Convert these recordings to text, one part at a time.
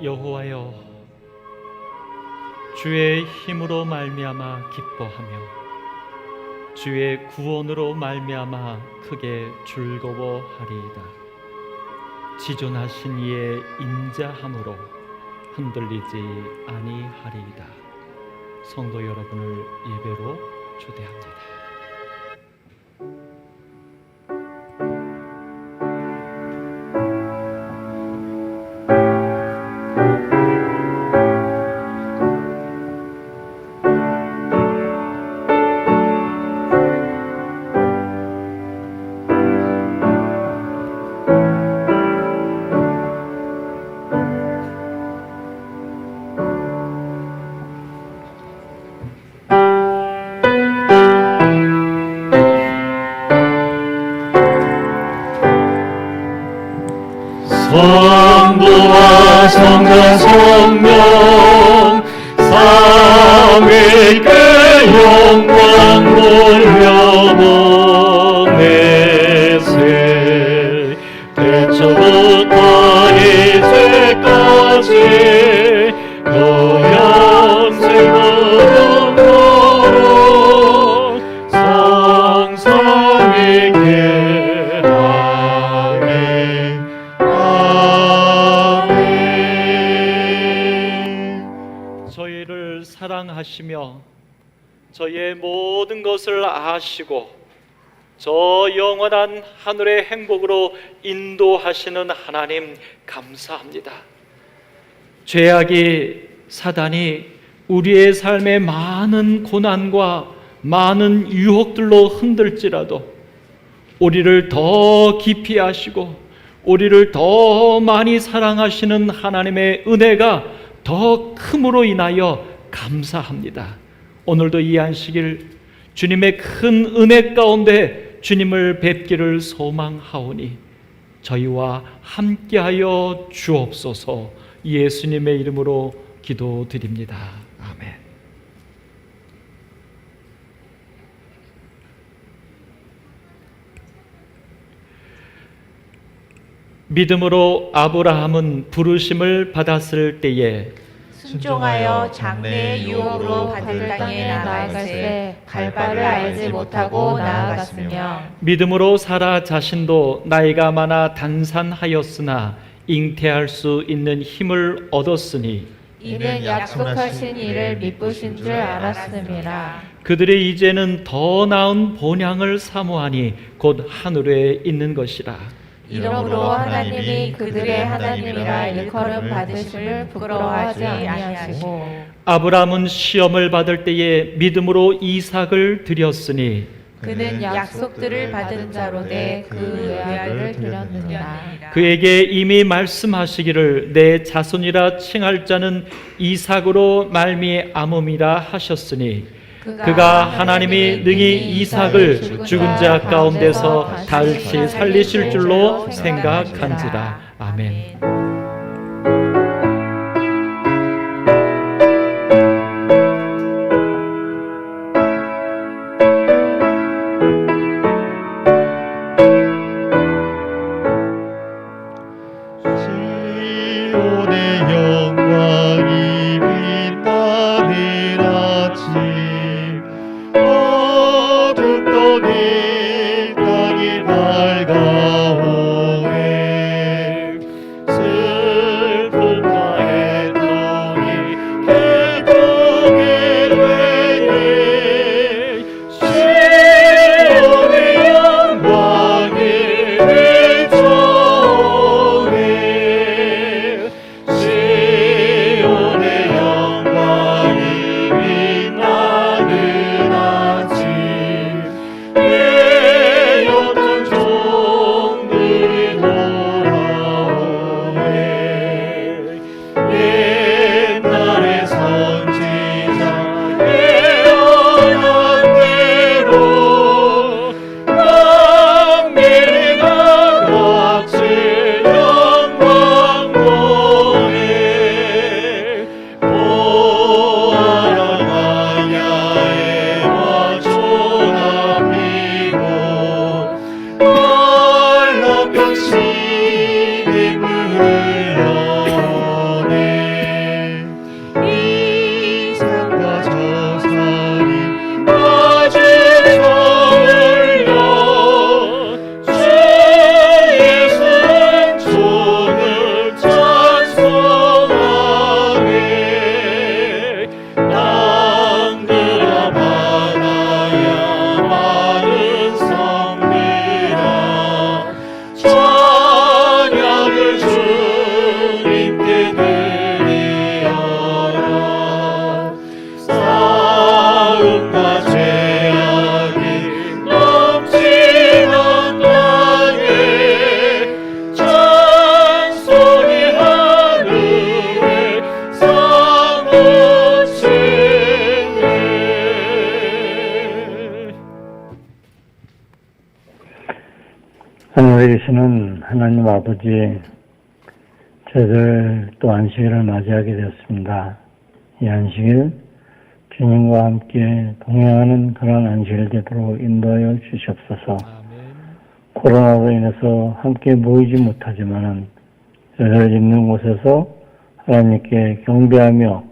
여호와여, 주의 힘으로 말미암아 기뻐하며 주의 구원으로 말미암아 크게 즐거워하리이다. 지존하신 이의 인자함으로 흔들리지 아니하리이다. 성도 여러분을 예배로 초대합니다. 성부와 성자 성령 삼위일체 영광 돌려보내세. 태초부터 이제까지 영생으로 성삼위께 아멘. 저희를 사랑하시며 저희의 모든 것을 아시고 저 영원한 하늘의 행복으로 인도하시는 하나님 감사합니다. 죄악이 사단이 우리의 삶에 많은 고난과 많은 유혹들로 흔들지라도 우리를 더 깊이 아시고 우리를 더 많이 사랑하시는 하나님의 은혜가 더 큼으로 인하여 감사합니다. 오늘도 이 안식일 주님의 큰 은혜 가운데 주님을 뵙기를 소망하오니 저희와 함께하여 주옵소서. 예수님의 이름으로 기도드립니다. 아멘. 믿음으로 아브라함은 부르심을 받았을 때에 순종하여 장래의 유업으로 받을 땅에 나아갈새 갈 바를 알지 못하고 나아갔으며 믿음으로 사라 자신도 나이가 많아 단산하였으나 잉태할 수 있는 힘을 얻었으니 이는 약속하신 이를 미쁘신 줄 알았음이라. 그들의 이제는 더 나은 본향을 사모하니 곧 하늘에 있는 것이라. 이러므로 하나님이 그들의 하나님이라 일컬음 받으심을 부끄러워하지 아니하시고 아브라함은 시험을 받을 때에 믿음으로 이삭을 드렸으니 그는 약속들을 받은 자로되 그 외아를 드렸느니라. 그에게 이미 말씀하시기를 내 자손이라 칭할 자는 이삭으로 말미암음이라 하셨으니 그가 하나님이 능히 이삭을 죽은 자 가운데서 다시 살리실 줄로 생각한지라. 아멘. 시온의 영광이 빛나는 아침 어둡던 이 땅이 밝아오네. 하늘에 계시는 하나님 아버지, 저희들 또 안식일을 맞이하게 되었습니다. 이 안식일 주님과 함께 동행하는 그런 안식일 되도록 인도하여 주시옵소서. 코로나로 인해서 함께 모이지 못하지만은 저희들 있는 곳에서 하나님께 경배하며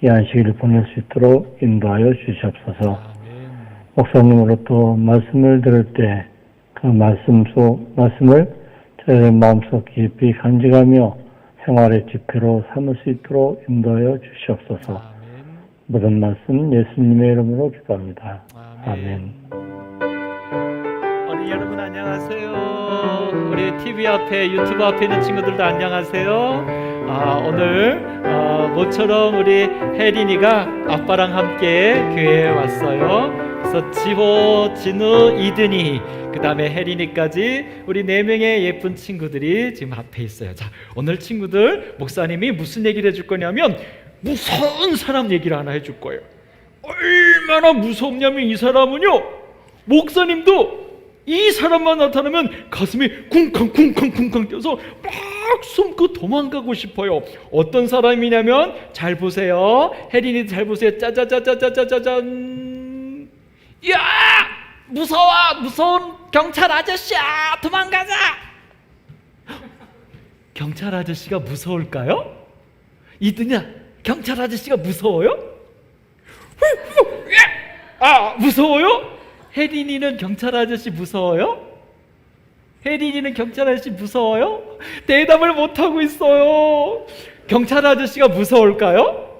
이 안식일을 보낼 수 있도록 인도하여 주시옵소서. 목사님으로부터 말씀을 들을 때 그 말씀을 저희의 마음속 깊이 간직하며 생활의 지표로 삼을 수 있도록 인도하여 주시옵소서. 모든 말씀 예수님의 이름으로 기도합니다. 아멘. 어린이 여러분 안녕하세요. 우리 TV 앞에 유튜브 앞에 있는 친구들도 안녕하세요. 오늘 모처럼 우리 혜린이가 아빠랑 함께 교회에 왔어요. 그래서 지호, 진우, 이든이, 그 다음에 혜린이까지 우리 4명의 예쁜 친구들이 지금 앞에 있어요. 자, 오늘 친구들 목사님이 무슨 얘기를 해줄 거냐면 무서운 사람 얘기를 하나 해줄 거예요. 얼마나 무섭냐면 이 사람은요, 목사님도 이 사람만 나타나면 가슴이 쿵쾅쿵쾅쿵쾅 뛰어서 막 숨고 도망가고 싶어요. 어떤 사람이냐면, 잘 보세요. 혜린이도 잘 보세요. 짜자자자자자잔. 야! 무서운 경찰 아저씨야! 도망가자! 경찰 아저씨가 무서울까요? 이든야, 경찰 아저씨가 무서워요? 무서워요? 혜린이는 경찰 아저씨 무서워요? 혜린이는 경찰 아저씨 무서워요? 대답을 못하고 있어요. 경찰 아저씨가 무서울까요?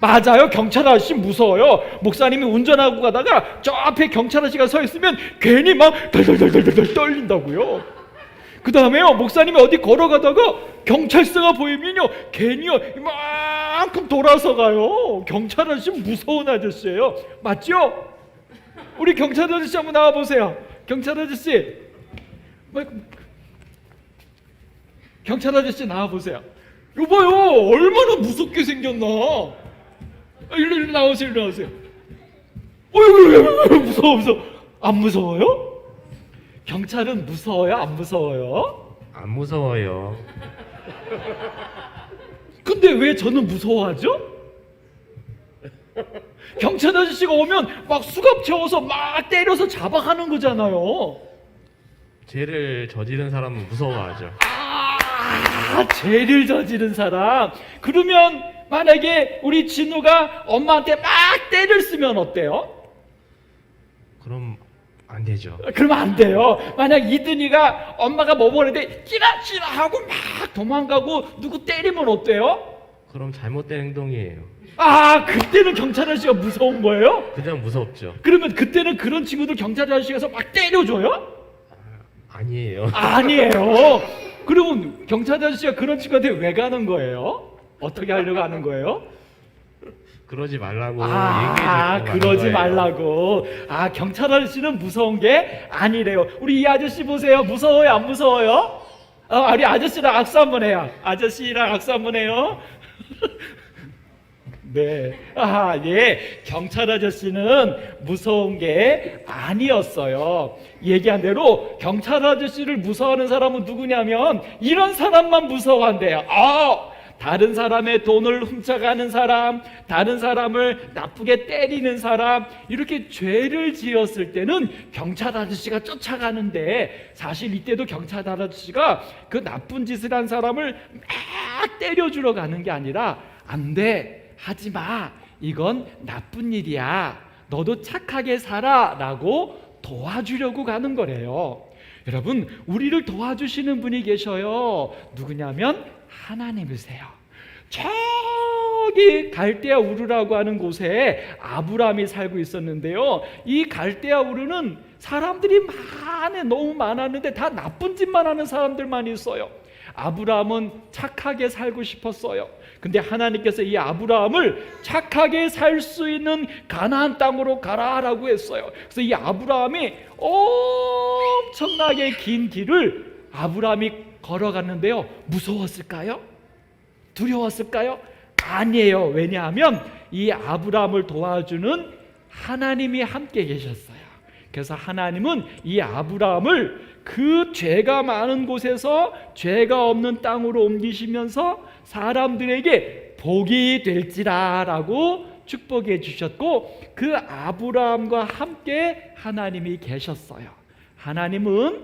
맞아요. 경찰 아저씨 무서워요. 목사님이 운전하고 가다가 저 앞에 경찰 아저씨가 서 있으면 괜히 막 덜덜덜덜덜 떨린다고요. 그 다음에요, 목사님이 어디 걸어가다가 경찰서가 보이면요, 괜히요 이만큼 돌아서 가요. 경찰 아저씨 무서운 아저씨예요. 맞죠? 우리 경찰 아저씨 한번 나와보세요. 경찰 아저씨, 경찰 아저씨 나와보세요. 여봐요, 얼마나 무섭게 생겼나. 일로 나오세요, 일로 나오세요. 무서워. 안 무서워요? 경찰은 무서워요, 안 무서워요? 안 무서워요. 근데 왜 저는 무서워하죠? 경찰 아저씨가 오면 막 수갑 채워서 막 때려서 잡아가는 거잖아요. 죄를 저지른 사람은 무서워하죠. 죄를 저지른 사람. 그러면 만약에 우리 진우가 엄마한테 막 때를 쓰면 어때요? 그럼 안 되죠. 그러면 안 돼요. 만약 이든이가 엄마가 뭐 먹는데 찌라 하고 막 도망가고 누구 때리면 어때요? 그럼 잘못된 행동이에요. 그때는 경찰 아저씨가 무서운 거예요? 그냥 무섭죠. 그러면 그때는 그런 친구들 경찰 아저씨가 막 때려줘요? 아니에요. 아니에요. 그러면 경찰 아저씨가 그런 친구한테 왜 가는 거예요? 어떻게 하려고 하는 거예요? 그러지 말라고 얘기해 줄 그러지 말라고. 경찰 아저씨는 무서운 게 아니래요. 우리 이 아저씨 보세요. 무서워요, 안 무서워요? 우리 아저씨랑 악수 한번 해요. 아저씨랑 악수 한번 해요. 네. 예. 경찰 아저씨는 무서운 게 아니었어요. 얘기한 대로 경찰 아저씨를 무서워하는 사람은 누구냐면 이런 사람만 무서워한대요. 다른 사람의 돈을 훔쳐가는 사람, 다른 사람을 나쁘게 때리는 사람, 이렇게 죄를 지었을 때는 경찰 아저씨가 쫓아가는데, 사실 이때도 경찰 아저씨가 그 나쁜 짓을 한 사람을 막 때려주러 가는 게 아니라, 안 돼, 하지 마, 이건 나쁜 일이야, 너도 착하게 살아 라고 도와주려고 가는 거래요. 여러분, 우리를 도와주시는 분이 계셔요. 누구냐면 하나님이세요. 저기 갈대아 우르라고 하는 곳에 아브라함이 살고 있었는데요, 이 갈대아 우르는 사람들이 너무 많았는데 다 나쁜 짓만 하는 사람들만 있어요. 아브라함은 착하게 살고 싶었어요. 근데 하나님께서 이 아브라함을 착하게 살 수 있는 가나안 땅으로 가라라고 했어요. 그래서 이 아브라함이 엄청나게 긴 길을 아브라함이 걸어갔는데요, 무서웠을까요? 두려웠을까요? 아니에요. 왜냐하면 이 아브라함을 도와주는 하나님이 함께 계셨어요. 그래서 하나님은 이 아브라함을 그 죄가 많은 곳에서 죄가 없는 땅으로 옮기시면서 사람들에게 복이 될지라라고 축복해 주셨고, 그 아브라함과 함께 하나님이 계셨어요. 하나님은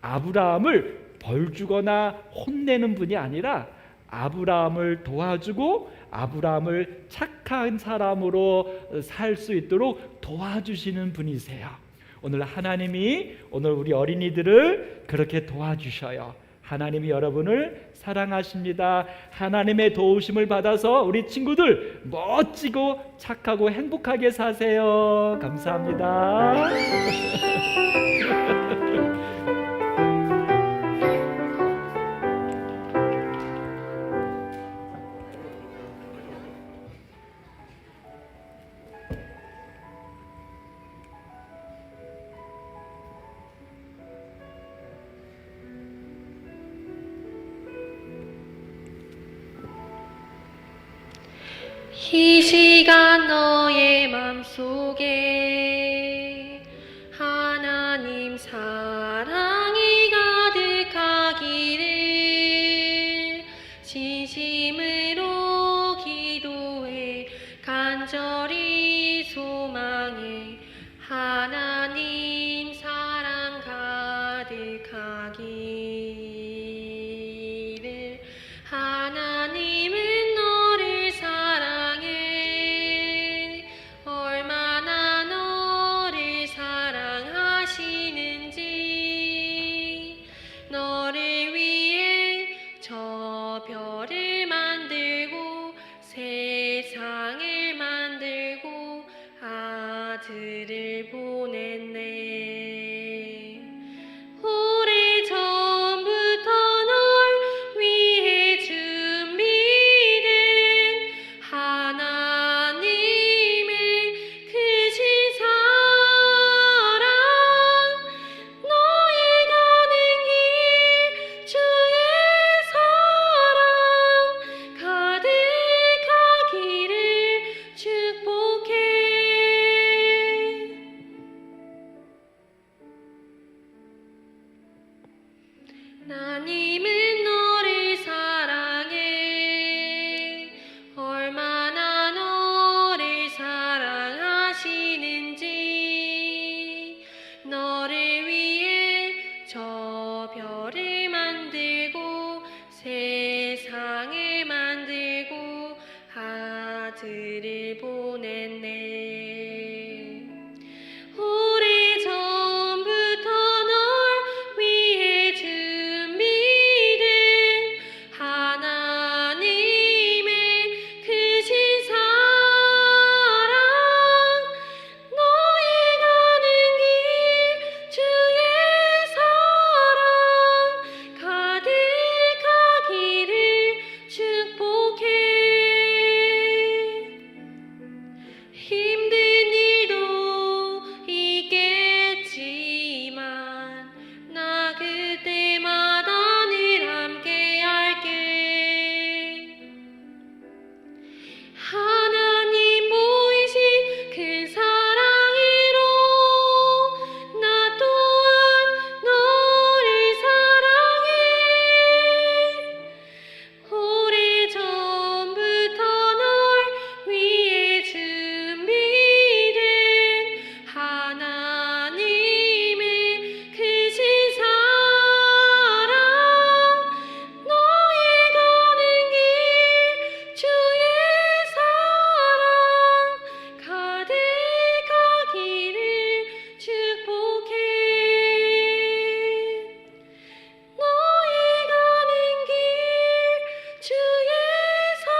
아브라함을 벌주거나 혼내는 분이 아니라 아브라함을 도와주고 아브라함을 착한 사람으로 살 수 있도록 도와주시는 분이세요. 오늘 하나님이 오늘 우리 어린이들을 그렇게 도와주셔요. 하나님이 여러분을 사랑하십니다. 하나님의 도우심을 받아서 우리 친구들 멋지고 착하고 행복하게 사세요. 감사합니다. 이 시간 너의 맘속에 하나님 사랑이 가득하기를 진심으로 기도해 간절히 소망해 하나님 사랑 가득하기를. 하나님은 너를 사랑해. 얼마나 너를 사랑하시는지. 너를 위해 저 별을 만들고 세상을 만들고 아들을 보냈네. 오래전부터 널 위해 준비된 하나님의 크신 사랑. 너의 가는 길 주의 사랑 가득하기를 축복해. 하나님은 너를 사랑해. 얼마나 너를 사랑하시는지. 너를 위해 저 별을 만들고 세상을 만들고 아들을 보냈네. 오래전부터 널 위해 준비된 하나님의 크신 사랑. 너의 가는 길 주의 사랑 가득하기를 축복해. 힘든 일도 있겠지만 나 그때마다 늘 함께 할게. 하나님 보이신 큰 사랑으로 나 또한 너를 사랑해. 오래전부터 널 위해 준비된 하나님의 크신 사랑. 너의 가는 길 주의 사랑 가득하기를 축복해. 너의 가는 길 주의 사랑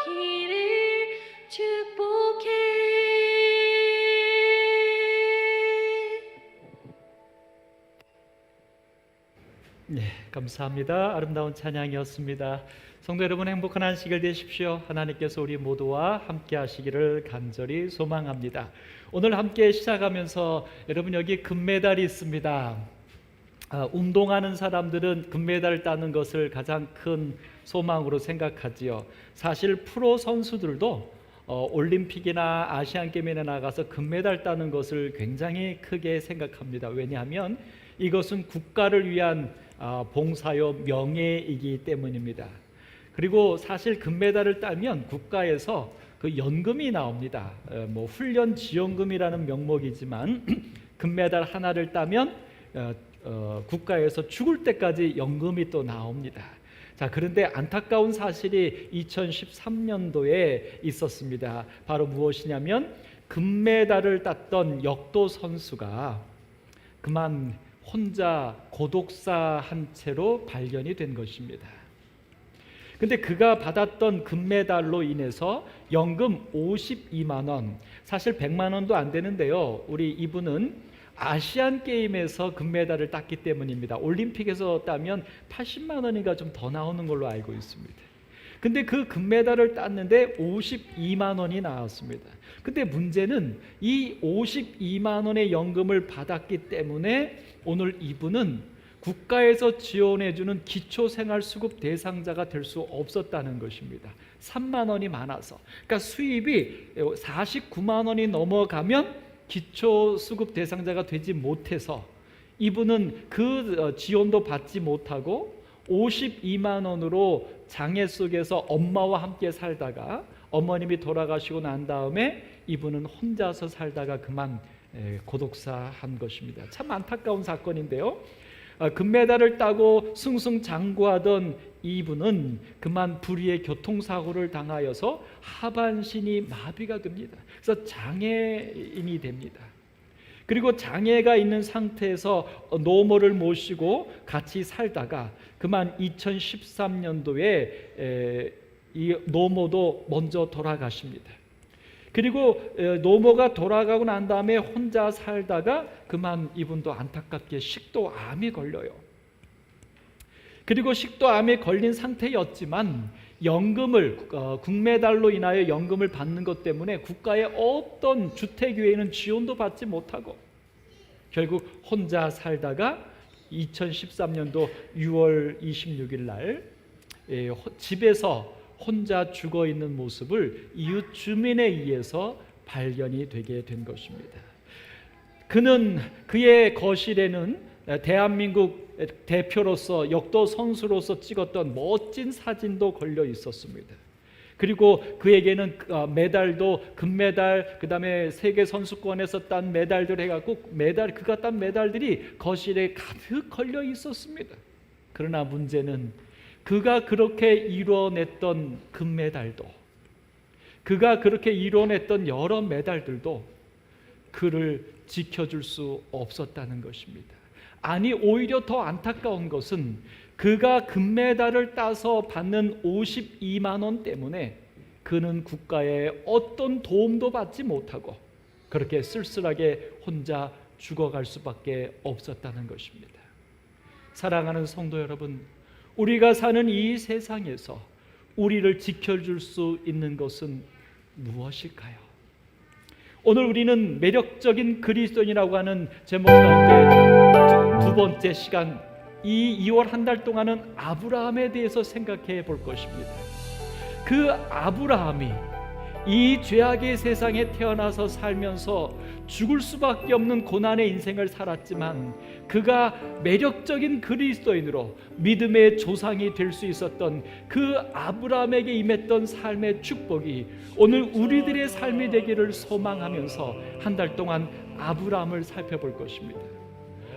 가득하기를 축복해. 네, 감사합니다. 아름다운 찬양이었습니다. 성도 여러분, 행복한 안식일 되십시오. 하나님께서 우리 모두와 함께 하시기를 간절히 소망합니다. 오늘 함께 시작하면서 여러분, 여기 금메달이 있습니다. 운동하는 사람들은 금메달 따는 것을 가장 큰 소망으로 생각하지요. 사실 프로 선수들도 올림픽이나 아시안 게임에 나가서 금메달 따는 것을 굉장히 크게 생각합니다. 왜냐하면 이것은 국가를 위한 봉사요 명예이기 때문입니다. 그리고 사실 금메달을 따면 국가에서 그 연금이 나옵니다. 뭐 훈련 지원금이라는 명목이지만 금메달 하나를 따면 국가에서 죽을 때까지 연금이 또 나옵니다. 자, 그런데 안타까운 사실이 2013년도에 있었습니다. 바로 무엇이냐면 금메달을 땄던 역도 선수가 그만 혼자 고독사한 채로 발견이 된 것입니다. 근데 그가 받았던 금메달로 인해서 연금 52만 원, 사실 100만 원도 안 되는데요. 우리 이분은 아시안 게임에서 금메달을 땄기 때문입니다. 올림픽에서 따면 80만 원인가 좀 더 나오는 걸로 알고 있습니다. 근데 그 금메달을 땄는데 52만 원이 나왔습니다. 근데 문제는 이 52만 원의 연금을 받았기 때문에 오늘 이분은 국가에서 지원해주는 기초생활수급 대상자가 될 수 없었다는 것입니다. 3만 원이 많아서. 그러니까 수입이 49만 원이 넘어가면 기초수급 대상자가 되지 못해서 이분은 그 지원도 받지 못하고 52만 원으로 장애 속에서 엄마와 함께 살다가 어머님이 돌아가시고 난 다음에 이분은 혼자서 살다가 그만 고독사한 것입니다. 참 안타까운 사건인데요. 금메달을 따고 승승장구하던 이분은 그만 불의의 교통사고를 당하여서 하반신이 마비가 됩니다. 그래서 장애인이 됩니다. 그리고 장애가 있는 상태에서 노모를 모시고 같이 살다가 그만 2013년도에 이 노모도 먼저 돌아가십니다. 그리고 노모가 돌아가고 난 다음에 혼자 살다가 그만 이분도 안타깝게 식도암이 걸려요. 그리고 식도암에 걸린 상태였지만 연금을 국메달로 인하여 연금을 받는 것 때문에 국가의 어떤 주택외에는 지원도 받지 못하고 결국 혼자 살다가 2013년도 6월 26일 날 집에서 혼자 죽어 있는 모습을 이웃 주민에 의해서 발견이 되게 된 것입니다. 그의 거실에는 대한민국 대표로서 역도 선수로서 찍었던 멋진 사진도 걸려 있었습니다. 그리고 그에게는 메달도 금메달, 그다음에 세계 선수권에서 딴 메달들 해갖고 그가 딴 메달들이 거실에 가득 걸려 있었습니다. 그러나 문제는 그가 그렇게 이뤄냈던 금메달도, 그가 그렇게 이뤄냈던 여러 메달들도 그를 지켜줄 수 없었다는 것입니다. 아니, 오히려 더 안타까운 것은 그가 금메달을 따서 받는 52만 원 때문에 그는 국가의 어떤 도움도 받지 못하고 그렇게 쓸쓸하게 혼자 죽어갈 수밖에 없었다는 것입니다. 사랑하는 성도 여러분, 우리가 사는 이 세상에서 우리를 지켜줄 수 있는 것은 무엇일까요? 오늘 우리는 매력적인 그리스도인이라고 하는 제목 가운데 두 번째 시간, 이 2월 한 달 동안은 아브라함에 대해서 생각해 볼 것입니다. 그 아브라함이 이 죄악의 세상에 태어나서 살면서 죽을 수밖에 없는 고난의 인생을 살았지만 그가 매력적인 그리스도인으로 믿음의 조상이 될 수 있었던 그 아브라함에게 임했던 삶의 축복이 오늘 우리들의 삶이 되기를 소망하면서 한 달 동안 아브라함을 살펴볼 것입니다.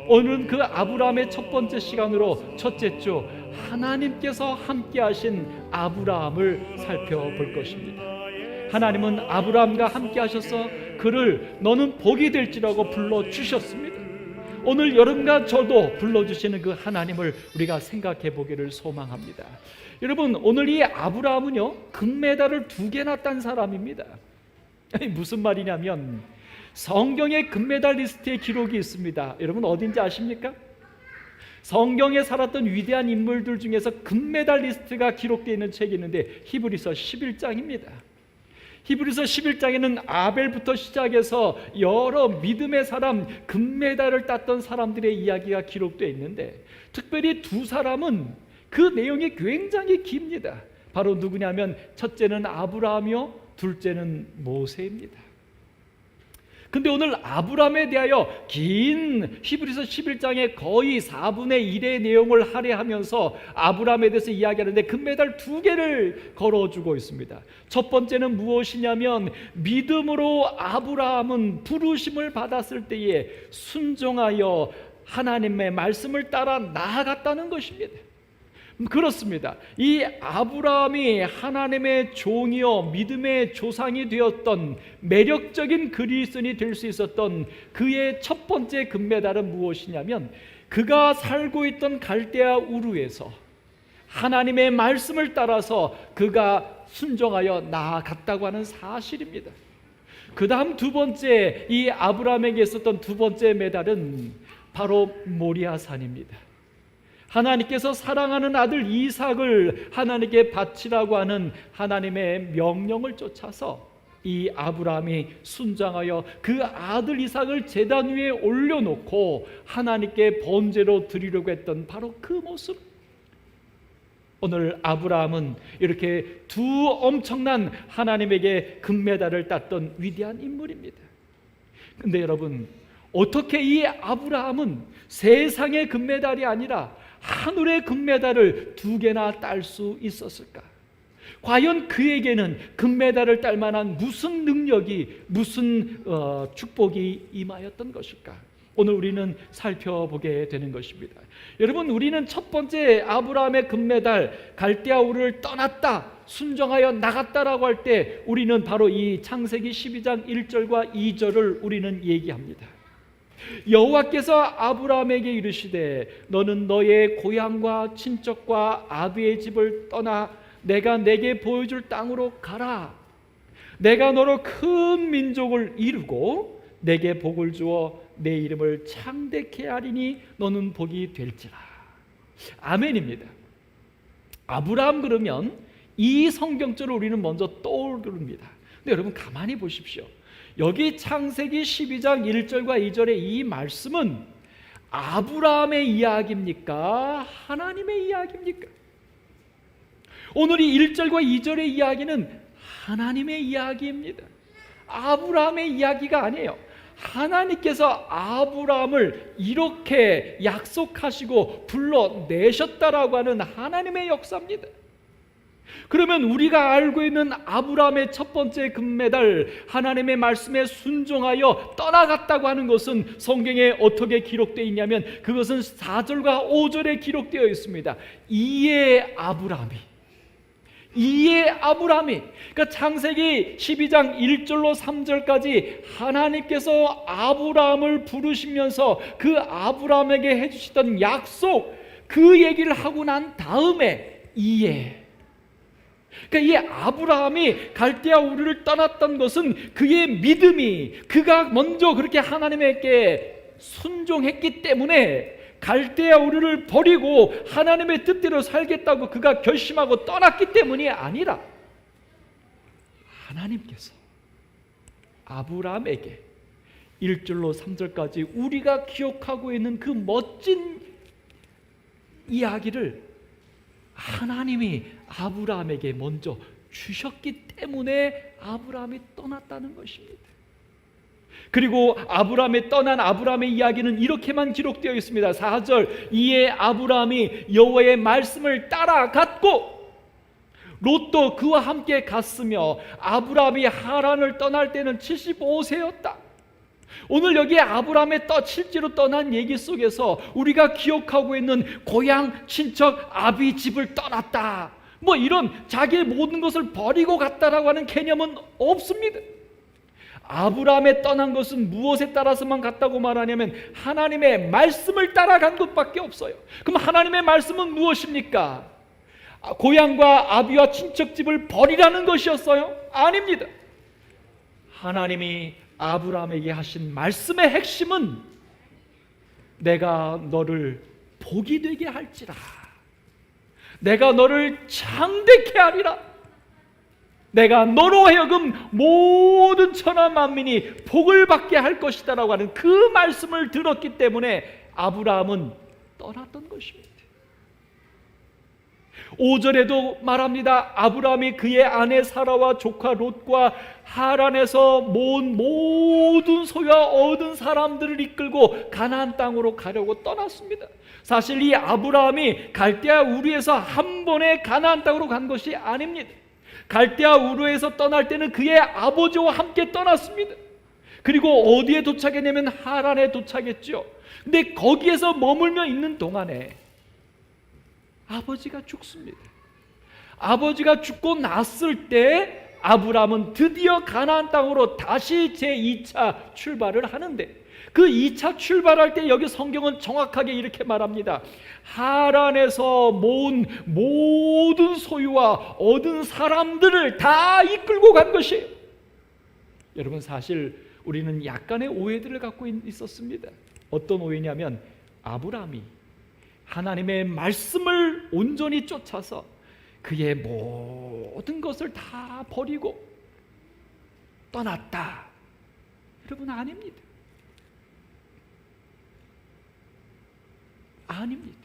오늘은 그 아브라함의 첫 번째 시간으로 첫째 주 하나님께서 함께 하신 아브라함을 살펴볼 것입니다. 하나님은 아브라함과 함께 하셔서 그를 너는 복이 될지라고 불러주셨습니다. 오늘 여러분과 저도 불러주시는 그 하나님을 우리가 생각해 보기를 소망합니다. 여러분, 오늘 이 아브라함은요, 금메달을 2개나 딴 사람입니다. 무슨 말이냐면 성경의 금메달 리스트에 기록이 있습니다. 여러분 어딘지 아십니까? 성경에 살았던 위대한 인물들 중에서 금메달 리스트가 기록되어 있는 책이 있는데 히브리서 11장입니다. 히브리서 11장에는 아벨부터 시작해서 여러 믿음의 사람, 금메달을 땄던 사람들의 이야기가 기록되어 있는데 특별히 두 사람은 그 내용이 굉장히 깁니다. 바로 누구냐면 첫째는 아브라함이요, 둘째는 모세입니다. 근데 오늘 아브라함에 대하여 긴 히브리서 11장의 거의 4분의 1의 내용을 할애하면서 아브라함에 대해서 이야기하는데 금메달 2개를 걸어주고 있습니다. 첫 번째는 무엇이냐면 믿음으로 아브라함은 부르심을 받았을 때에 순종하여 하나님의 말씀을 따라 나아갔다는 것입니다. 그렇습니다. 이 아브라함이 하나님의 종이요 믿음의 조상이 되었던 매력적인 그리스도인이 될 수 있었던 그의 첫 번째 금메달은 무엇이냐면 그가 살고 있던 갈대아 우르에서 하나님의 말씀을 따라서 그가 순종하여 나아갔다고 하는 사실입니다. 그 다음 두 번째, 이 아브라함에게 있었던 두 번째 메달은 바로 모리아산입니다. 하나님께서 사랑하는 아들 이삭을 하나님께 바치라고 하는 하나님의 명령을 쫓아서 이 아브라함이 순종하여 그 아들 이삭을 제단 위에 올려놓고 하나님께 번제로 드리려고 했던 바로 그 모습. 오늘 아브라함은 이렇게 두 엄청난 하나님에게 금메달을 땄던 위대한 인물입니다. 근데 여러분, 어떻게 이 아브라함은 세상의 금메달이 아니라 하늘의 금메달을 2개나 딸 수 있었을까? 과연 그에게는 금메달을 딸 만한 무슨 능력이, 무슨 축복이 임하였던 것일까? 오늘 우리는 살펴보게 되는 것입니다. 여러분, 우리는 첫 번째 아브라함의 금메달 갈대아 우르를 떠났다, 순종하여 나갔다라고 할 때 우리는 바로 이 창세기 12장 1절과 2절을 우리는 얘기합니다. 여호와께서 아브라함에게 이르시되 너는 너의 고향과 친척과 아비의 집을 떠나 내가 내게 보여줄 땅으로 가라. 내가 너로 큰 민족을 이루고 내게 복을 주어 내 이름을 창대케 하리니 너는 복이 될지라. 아멘입니다. 아브라함 그러면 이 성경절을 우리는 먼저 떠오릅니다. 근데 여러분 가만히 보십시오. 여기 창세기 12장 1절과 2절의 이 말씀은 아브라함의 이야기입니까? 하나님의 이야기입니까? 오늘 이 1절과 2절의 이야기는 하나님의 이야기입니다. 아브라함의 이야기가 아니에요. 하나님께서 아브라함을 이렇게 약속하시고 불러내셨다라고 하는 하나님의 역사입니다. 그러면 우리가 알고 있는 아브라함의 첫 번째 금메달, 하나님의 말씀에 순종하여 떠나갔다고 하는 것은 성경에 어떻게 기록되어 있냐면 그것은 4절과 5절에 기록되어 있습니다. 이에 아브라함이, 그러니까 창세기 12장 1절로 3절까지 하나님께서 아브라함을 부르시면서 그 아브라함에게 해주시던 약속, 그 얘기를 하고 난 다음에 이에, 그러니까 이 아브라함이 갈대아 우르를 떠났던 것은 그의 믿음이, 그가 먼저 그렇게 하나님에게 순종했기 때문에 갈대아 우르를 버리고 하나님의 뜻대로 살겠다고 그가 결심하고 떠났기 때문이 아니라 하나님께서 아브라함에게 1절로 3절까지 우리가 기억하고 있는 그 멋진 이야기를 하나님이 아브라함에게 먼저 주셨기 때문에 아브라함이 떠났다는 것입니다. 그리고 아브라함이 떠난 아브라함의 이야기는 이렇게만 기록되어 있습니다. 4절, 이에 아브라함이 여호와의 말씀을 따라갔고 롯도 그와 함께 갔으며 아브라함이 하란을 떠날 때는 75세였다. 오늘 여기 아브라함의 실제로 떠난 얘기 속에서 우리가 기억하고 있는 고향, 친척, 아비 집을 떠났다, 뭐 이런 자기의 모든 것을 버리고 갔다라고 하는 개념은 없습니다. 아브라함의 떠난 것은 무엇에 따라서만 갔다고 말하냐면 하나님의 말씀을 따라간 것밖에 없어요. 그럼 하나님의 말씀은 무엇입니까? 고향과 아비와 친척집을 버리라는 것이었어요? 아닙니다. 하나님이 아브라함에게 하신 말씀의 핵심은 내가 너를 복이 되게 할지라, 내가 너를 창대케 하리라, 내가 너로 하여금 모든 천하 만민이 복을 받게 할 것이다 라고 하는 그 말씀을 들었기 때문에 아브라함은 떠났던 것입니다. 5절에도 말합니다. 아브라함이 그의 아내 사라와 조카 롯과 하란에서 모은 모든 소유와 얻은 사람들을 이끌고 가나안 땅으로 가려고 떠났습니다. 사실 이 아브라함이 갈대아 우르에서 한 번에 가나안 땅으로 간 것이 아닙니다. 갈대아 우르에서 떠날 때는 그의 아버지와 함께 떠났습니다. 그리고 어디에 도착했냐면 하란에 도착했죠. 근데 거기에서 머물며 있는 동안에 아버지가 죽습니다. 아버지가 죽고 났을 때 아브라함은 드디어 가나안 땅으로 다시 제2차 출발을 하는데, 그 2차 출발할 때 여기 성경은 정확하게 이렇게 말합니다. 하란에서 모은 모든 소유와 얻은 사람들을 다 이끌고 간 것이에요. 여러분, 사실 우리는 약간의 오해들을 갖고 있었습니다. 어떤 오해냐면 아브라함이 하나님의 말씀을 온전히 쫓아서 그의 모든 것을 다 버리고 떠났다. 여러분, 아닙니다. 아닙니다.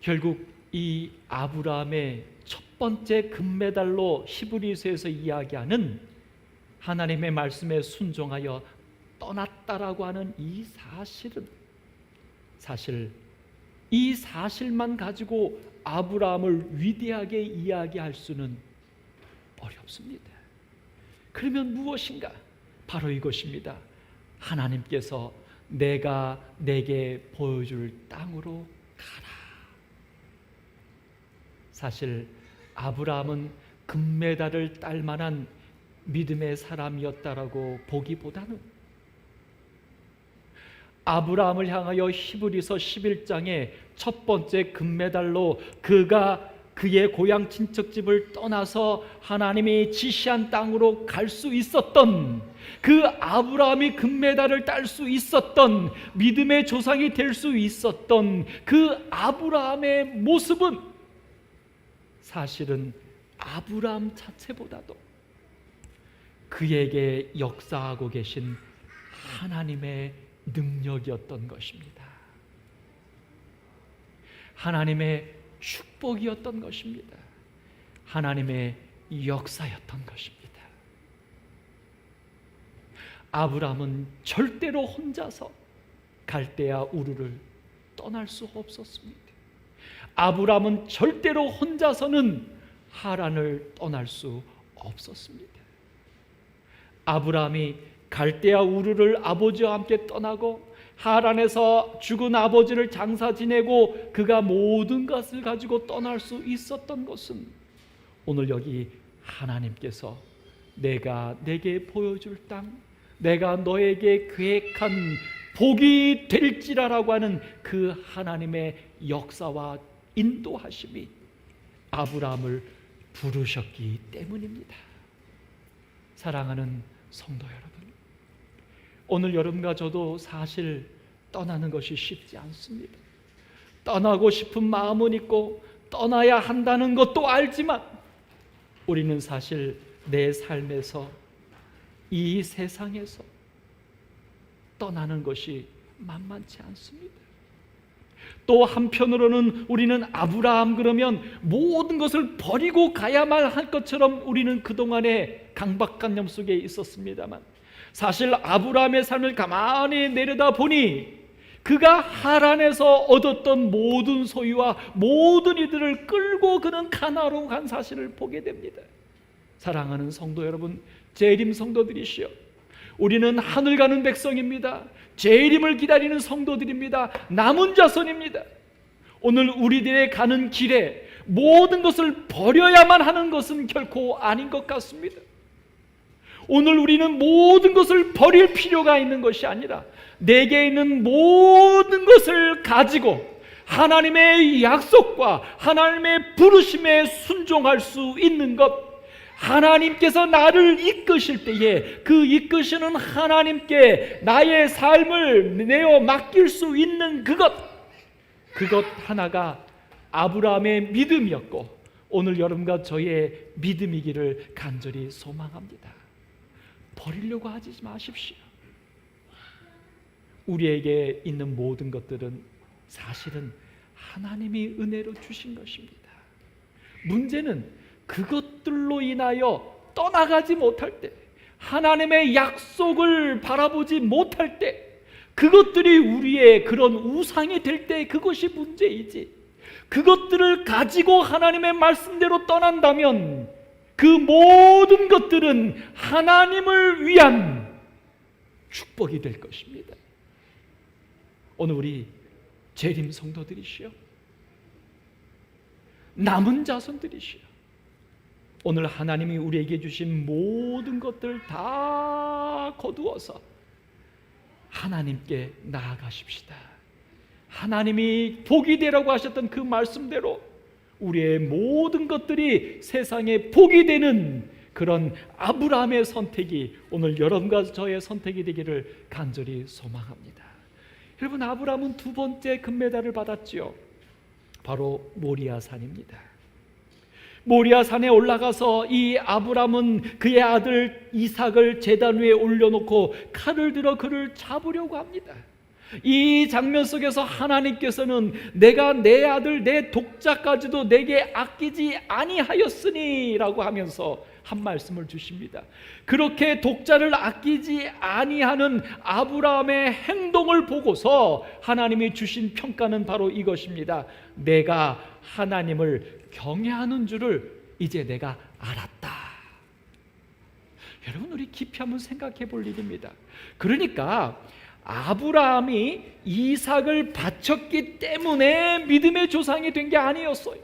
결국 이 아브라함의 첫 번째 금메달로 히브리서에서 이야기하는 하나님의 말씀에 순종하여 떠났다라고 하는 이 사실은, 사실 이 사실만 가지고 아브라함을 위대하게 이야기할 수는 어렵습니다. 그러면 무엇인가? 바로 이것입니다. 하나님께서 내가 내게 보여줄 땅으로 가라. 사실 아브라함은 금메달을 딸 만한 믿음의 사람이었다라고 보기보다는 아브라함을 향하여 히브리서 11장에 첫 번째 금메달로 그가 그의 고향 친척집을 떠나서 하나님이 지시한 땅으로 갈 수 있었던, 그 아브라함이 금메달을 딸 수 있었던, 믿음의 조상이 될 수 있었던 그 아브라함의 모습은 사실은 아브라함 자체보다도 그에게 역사하고 계신 하나님의 능력이었던 것입니다. 하나님의 축복이었던 것입니다. 하나님의 역사였던 것입니다. 아브라함은 절대로 혼자서 갈대아 우르를 떠날 수 없었습니다. 아브라함은 절대로 혼자서는 하란을 떠날 수 없었습니다. 아브라함이 갈대아 우르를 아버지와 함께 떠나고 하란에서 죽은 아버지를 장사 지내고 그가 모든 것을 가지고 떠날 수 있었던 것은 오늘 여기 하나님께서 내가 내게 보여줄 땅, 내가 너에게 계획한 복이 될지라라고 하는 그 하나님의 역사와 인도하심이 아브라함을 부르셨기 때문입니다. 사랑하는 성도 여러분, 오늘 여러분과 저도 사실 떠나는 것이 쉽지 않습니다. 떠나고 싶은 마음은 있고 떠나야 한다는 것도 알지만 우리는 사실 내 삶에서, 이 세상에서 떠나는 것이 만만치 않습니다. 또 한편으로는 우리는 아브라함 그러면 모든 것을 버리고 가야만 할 것처럼 우리는 그동안의 강박관념 속에 있었습니다만, 사실 아브라함의 삶을 가만히 내려다보니 그가 하란에서 얻었던 모든 소유와 모든 이들을 끌고 그는 가나안으로 간 사실을 보게 됩니다. 사랑하는 성도 여러분, 재림 성도들이시여, 우리는 하늘 가는 백성입니다. 재림을 기다리는 성도들입니다. 남은 자손입니다. 오늘 우리들의 가는 길에 모든 것을 버려야만 하는 것은 결코 아닌 것 같습니다. 오늘 우리는 모든 것을 버릴 필요가 있는 것이 아니라 내게 있는 모든 것을 가지고 하나님의 약속과 하나님의 부르심에 순종할 수 있는 것, 하나님께서 나를 이끄실 때에 그 이끄시는 하나님께 나의 삶을 내어 맡길 수 있는 그것 하나가 아브라함의 믿음이었고 오늘 여러분과 저의 믿음이기를 간절히 소망합니다. 버리려고 하지 마십시오. 우리에게 있는 모든 것들은 사실은 하나님이 은혜로 주신 것입니다. 문제는 그것들로 인하여 떠나가지 못할 때, 하나님의 약속을 바라보지 못할 때, 그것들이 우리의 그런 우상이 될 때 그것이 문제이지, 그것들을 가지고 하나님의 말씀대로 떠난다면 그 모든 것들은 하나님을 위한 축복이 될 것입니다. 오늘 우리 재림 성도들이시여, 남은 자손들이시여, 오늘 하나님이 우리에게 주신 모든 것들 다 거두어서 하나님께 나아가십시다. 하나님이 복이 되라고 하셨던 그 말씀대로 우리의 모든 것들이 세상에 복이 되는 그런 아브라함의 선택이 오늘 여러분과 저의 선택이 되기를 간절히 소망합니다. 여러분, 아브라함은 두 번째 금메달을 받았지요. 바로 모리아산입니다. 모리아산에 올라가서 이 아브라함은 그의 아들 이삭을 제단 위에 올려놓고 칼을 들어 그를 잡으려고 합니다. 이 장면 속에서 하나님께서는 내가 내 아들 내 독자까지도 내게 아끼지 아니하였으니 라고 하면서 한 말씀을 주십니다. 그렇게 독자를 아끼지 아니하는 아브라함의 행동을 보고서 하나님이 주신 평가는 바로 이것입니다. 내가 하나님을 경외하는 줄을 이제 내가 알았다. 여러분, 우리 깊이 한번 생각해 볼 일입니다. 그러니까 아브라함이 이삭을 바쳤기 때문에 믿음의 조상이 된 게 아니었어요.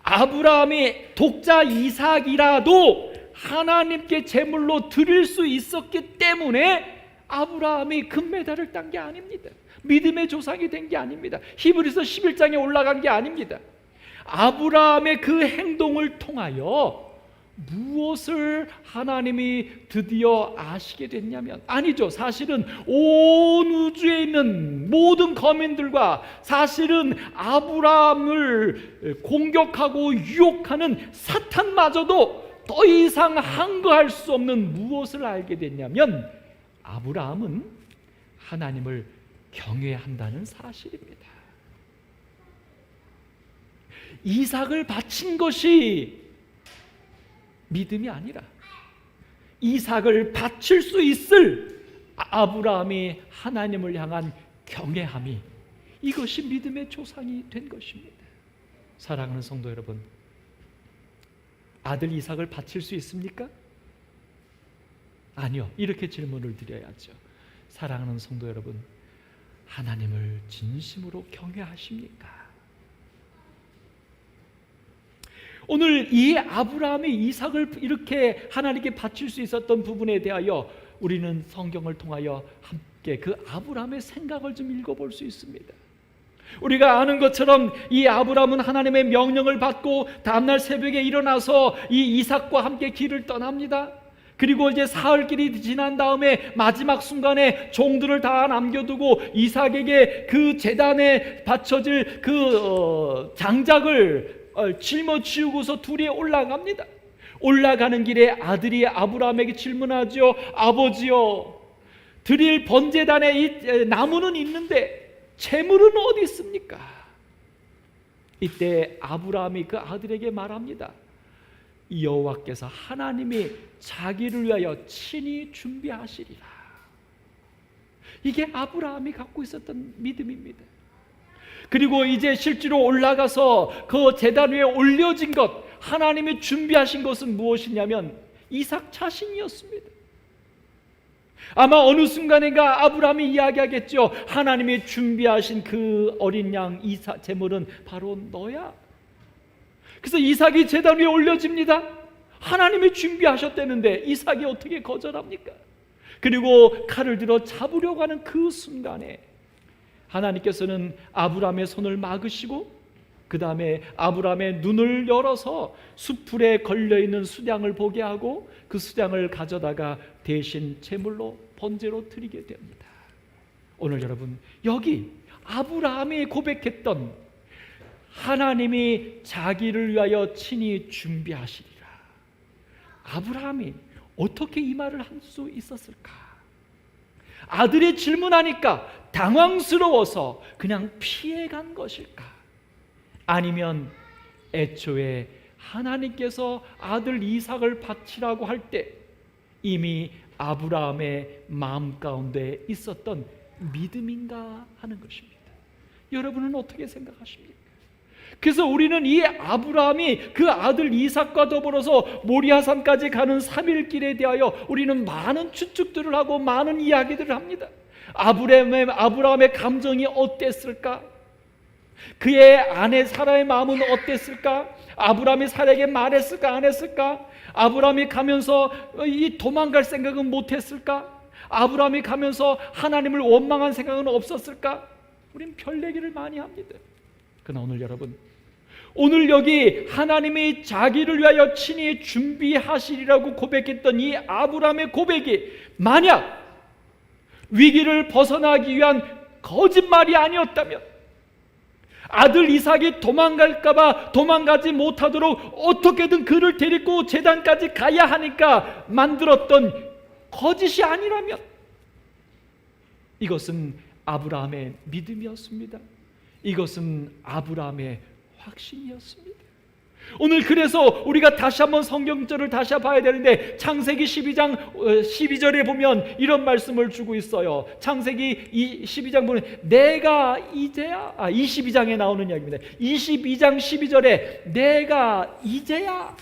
아브라함이 독자 이삭이라도 하나님께 제물로 드릴 수 있었기 때문에 아브라함이 금메달을 딴 게 아닙니다. 믿음의 조상이 된 게 아닙니다. 히브리서 11장에 올라간 게 아닙니다. 아브라함의 그 행동을 통하여 무엇을 하나님이 드디어 아시게 됐냐면, 아니죠. 사실은 온 우주에 있는 모든 거민들과 사실은 아브라함을 공격하고 유혹하는 사탄마저도 더 이상 항거할 수 없는 무엇을 알게 됐냐면, 아브라함은 하나님을 경외한다는 사실입니다. 이삭을 바친 것이 믿음이 아니라 이삭을 바칠 수 있을 아브라함이 하나님을 향한 경외함이, 이것이 믿음의 조상이 된 것입니다. 사랑하는 성도 여러분, 아들 이삭을 바칠 수 있습니까? 아니요. 이렇게 질문을 드려야죠. 사랑하는 성도 여러분, 하나님을 진심으로 경외하십니까? 오늘 이 아브라함이 이삭을 이렇게 하나님께 바칠 수 있었던 부분에 대하여 우리는 성경을 통하여 함께 그 아브라함의 생각을 좀 읽어볼 수 있습니다. 우리가 아는 것처럼 이 아브라함은 하나님의 명령을 받고 다음날 새벽에 일어나서 이 이삭과 함께 길을 떠납니다. 그리고 이제 사흘길이 지난 다음에 마지막 순간에 종들을 다 남겨두고 이삭에게 그 제단에 바쳐질 그 장작을 짊어지우고서 둘이 올라갑니다. 올라가는 길에 아들이 아브라함에게 질문하죠. 아버지요, 드릴 번제단에 이 나무는 있는데 재물은 어디 있습니까? 이때 아브라함이 그 아들에게 말합니다. 여호와께서 하나님이 자기를 위하여 친히 준비하시리라. 이게 아브라함이 갖고 있었던 믿음입니다. 그리고 이제 실제로 올라가서 그 제단 위에 올려진 것, 하나님이 준비하신 것은 무엇이냐면 이삭 자신이었습니다. 아마 어느 순간인가 아브라함이 이야기하겠죠. 하나님이 준비하신 그 어린 양 이삭 제물은 바로 너야. 그래서 이삭이 제단 위에 올려집니다. 하나님이 준비하셨다는데 이삭이 어떻게 거절합니까? 그리고 칼을 들어 잡으려고 하는 그 순간에 하나님께서는 아브라함의 손을 막으시고 그 다음에 아브라함의 눈을 열어서 숯불에 걸려있는 수량을 보게 하고 그 수량을 가져다가 대신 제물로 번제로 드리게 됩니다. 오늘 여러분, 여기 아브라함이 고백했던 하나님이 자기를 위하여 친히 준비하시리라, 아브라함이 어떻게 이 말을 할 수 있었을까? 아들이 질문하니까 당황스러워서 그냥 피해간 것일까? 아니면 애초에 하나님께서 아들 이삭을 바치라고 할 때 이미 아브라함의 마음 가운데 있었던 믿음인가 하는 것입니다. 여러분은 어떻게 생각하십니까? 그래서 우리는 이 아브라함이 그 아들 이삭과 더불어서 모리아산까지 가는 3일 길에 대하여 우리는 많은 추측들을 하고 많은 이야기들을 합니다. 아브라함의 감정이 어땠을까? 그의 아내 사라의 마음은 어땠을까? 아브라함이 사라에게 말했을까 안 했을까? 아브라함이 가면서 이 도망갈 생각은 못했을까? 아브라함이 가면서 하나님을 원망한 생각은 없었을까? 우리는 별 얘기를 많이 합니다. 그러나 오늘 여러분, 오늘 여기 하나님이 자기를 위하여 친히 준비하시리라고 고백했던 이 아브라함의 고백이 만약 위기를 벗어나기 위한 거짓말이 아니었다면, 아들 이삭이 도망갈까봐 도망가지 못하도록 어떻게든 그를 데리고 제단까지 가야 하니까 만들었던 거짓이 아니라면, 이것은 아브라함의 믿음이었습니다. 이것은 아브라함의 확신이었습니다. 오늘 그래서 우리가 다시 한번 성경절을 다시 봐야 되는데, 창세기 12장 12절에 보면 이런 말씀을 주고 있어요. 창세기 12장 보면 내가 이제야, 22장에 나오는 이야기입니다. 22장 12절에 내가 이제야,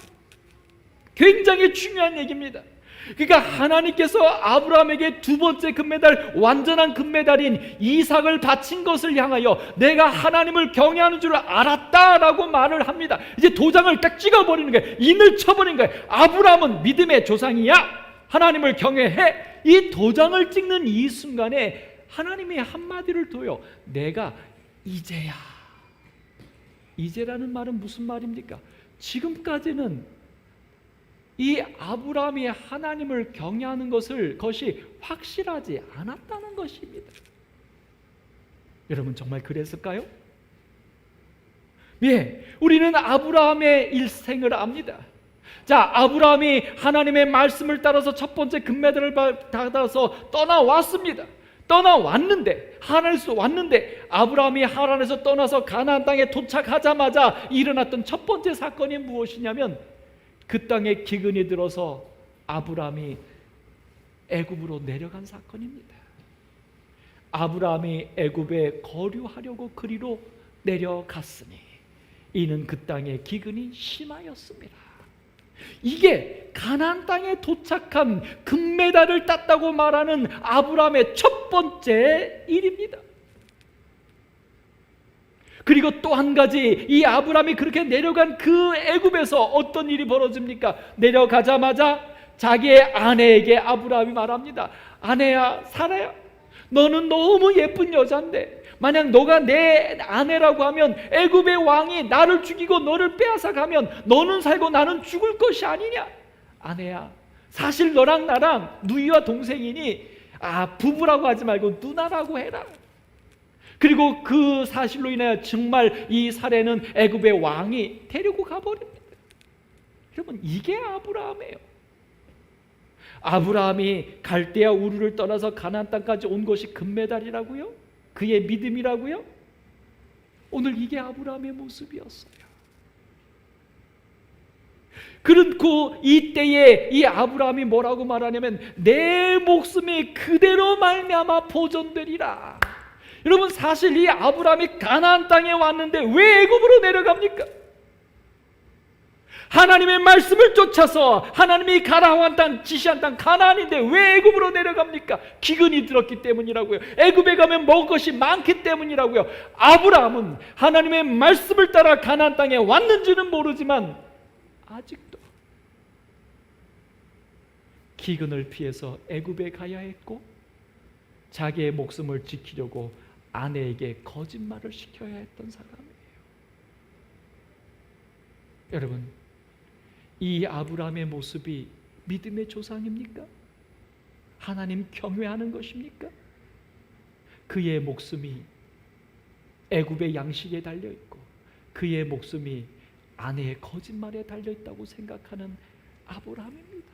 굉장히 중요한 얘기입니다. 그러니까 하나님께서 아브라함에게 두 번째 금메달, 완전한 금메달인 이삭을 바친 것을 향하여 내가 하나님을 경외하는 줄 알았다라고 말을 합니다. 이제 도장을 딱 찍어버리는 거예요. 인을 쳐버리는 거예요. 아브라함은 믿음의 조상이야, 하나님을 경외해. 이 도장을 찍는 이 순간에 하나님이 한마디를 둬요. 내가 이제야. 이제라는 말은 무슨 말입니까? 지금까지는 이 아브라함이 하나님을 경외하는 것이 확실하지 않았다는 것입니다. 여러분, 정말 그랬을까요? 예, 우리는 아브라함의 일생을 압니다. 자, 아브라함이 하나님의 말씀을 따라서 첫 번째 금메달을 받아서 떠나왔습니다. 떠나왔는데, 하란에서 왔는데, 아브라함이 하란에서 떠나서 가나안 땅에 도착하자마자 일어났던 첫 번째 사건이 무엇이냐면, 그 땅에 기근이 들어서 아브라함이 애굽으로 내려간 사건입니다. 아브라함이 애굽에 거류하려고 그리로 내려갔으니 이는 그 땅에 기근이 심하였습니다. 이게 가나안 땅에 도착한 금메달을 땄다고 말하는 아브라함의 첫 번째 일입니다. 그리고 또 한 가지, 이 아브라함이 그렇게 내려간 그 애굽에서 어떤 일이 벌어집니까? 내려가자마자 자기의 아내에게 아브라함이 말합니다. 아내야, 사라야, 너는 너무 예쁜 여자인데 만약 너가 내 아내라고 하면 애굽의 왕이 나를 죽이고 너를 빼앗아 가면 너는 살고 나는 죽을 것이 아니냐? 아내야, 사실 너랑 나랑 누이와 동생이니 부부라고 하지 말고 누나라고 해라. 그리고 그 사실로 인하여 정말 이 사례는 애굽의 왕이 데리고 가버립니다. 여러분, 이게 아브라함이에요. 아브라함이 갈대아 우르를 떠나서 가나안 땅까지 온 것이 금메달이라고요? 그의 믿음이라고요? 오늘 이게 아브라함의 모습이었어요. 그렇고 이때에 이 아브라함이 뭐라고 말하냐면 내 목숨이 그대로 말미암아 보존되리라. 여러분, 사실 이 아브라함이 가나안 땅에 왔는데 왜 애굽으로 내려갑니까? 하나님의 말씀을 쫓아서 하나님이 가라고 한 땅, 지시한 땅 가나안인데 왜 애굽으로 내려갑니까? 기근이 들었기 때문이라고요. 애굽에 가면 먹을 것이 많기 때문이라고요. 아브라함은 하나님의 말씀을 따라 가나안 땅에 왔는지는 모르지만 아직도 기근을 피해서 애굽에 가야 했고 자기의 목숨을 지키려고 아내에게 거짓말을 시켜야 했던 사람이에요. 여러분, 이 아브라함의 모습이 믿음의 조상입니까? 하나님 경외하는 것입니까? 그의 목숨이 애굽의 양식에 달려있고 그의 목숨이 아내의 거짓말에 달려있다고 생각하는 아브라함입니다.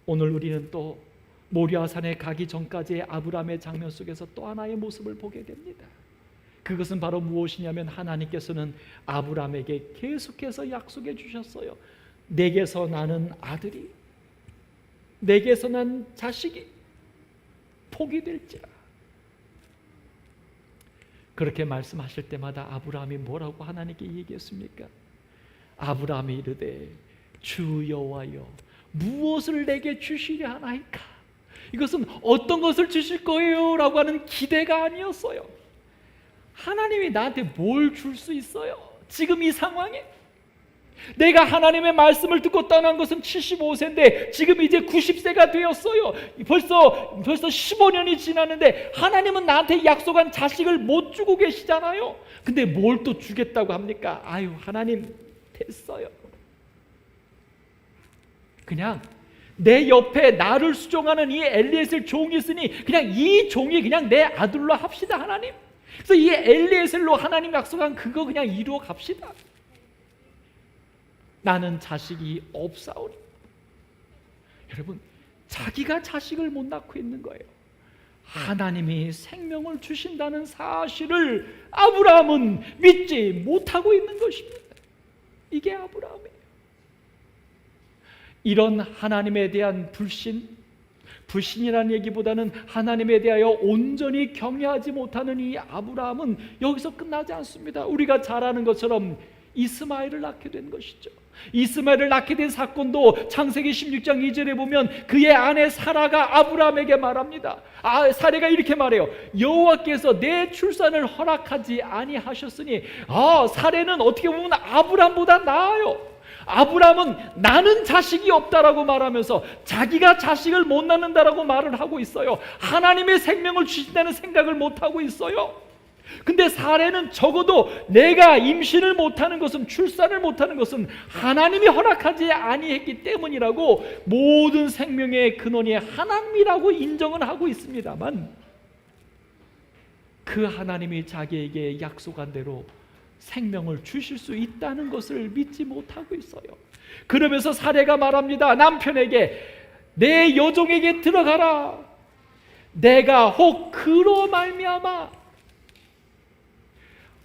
오늘 우리는 또 모리아산에 가기 전까지의 아브라함의 장면 속에서 또 하나의 모습을 보게 됩니다. 그것은 바로 무엇이냐면 하나님께서는 아브라함에게 계속해서 약속해 주셨어요. 내게서 나는 아들이, 내게서 난 자식이 복이 될지라. 그렇게 말씀하실 때마다 아브라함이 뭐라고 하나님께 얘기했습니까? 아브라함이 이르되 주 여호와여 무엇을 내게 주시려 하나이까? 이것은 어떤 것을 주실 거예요? 라고 하는 기대가 아니었어요. 하나님이 나한테 뭘 줄 수 있어요? 지금 이 상황에 내가 하나님의 말씀을 듣고 떠난 것은 75세인데 지금 이제 90세가 되었어요. 벌써 15년이 지났는데 하나님은 나한테 약속한 자식을 못 주고 계시잖아요. 근데 뭘 또 주겠다고 합니까? 아유, 하나님 됐어요. 그냥 내 옆에 나를 수종하는 이 엘리에셀 종이 있으니 그냥 이 종이 그냥 내 아들로 합시다, 하나님. 그래서 이 엘리에셀로 하나님 약속한 그거 그냥 이루어 갑시다. 나는 자식이 없사오니. 여러분, 자기가 자식을 못 낳고 있는 거예요. 하나님이 생명을 주신다는 사실을 아브라함은 믿지 못하고 있는 것입니다. 이게 아브라함이에요. 이런 하나님에 대한 불신이라는 얘기보다는 하나님에 대하여 온전히 경외하지 못하는 이 아브라함은 여기서 끝나지 않습니다. 우리가 잘 아는 것처럼 이스마엘을 낳게 된 것이죠. 이스마엘을 낳게 된 사건도 창세기 16장 2절에 보면 그의 아내 사라가 아브라함에게 말합니다. 사라가 이렇게 말해요. 여호와께서 내 출산을 허락하지 아니하셨으니 사라는 어떻게 보면 아브라함보다 나아요. 아브라함은 나는 자식이 없다라고 말하면서 자기가 자식을 못 낳는다라고 말을 하고 있어요. 하나님의 생명을 주신다는 생각을 못하고 있어요. 근데 사례는 적어도 내가 임신을 못하는 것은, 출산을 못하는 것은 하나님이 허락하지 아니했기 때문이라고 모든 생명의 근원이 하나님이라고 인정은 하고 있습니다만 그 하나님이 자기에게 약속한 대로 생명을 주실 수 있다는 것을 믿지 못하고 있어요. 그러면서 사례가 말합니다. 남편에게 내 여종에게 들어가라. 내가 혹 그로 말미암아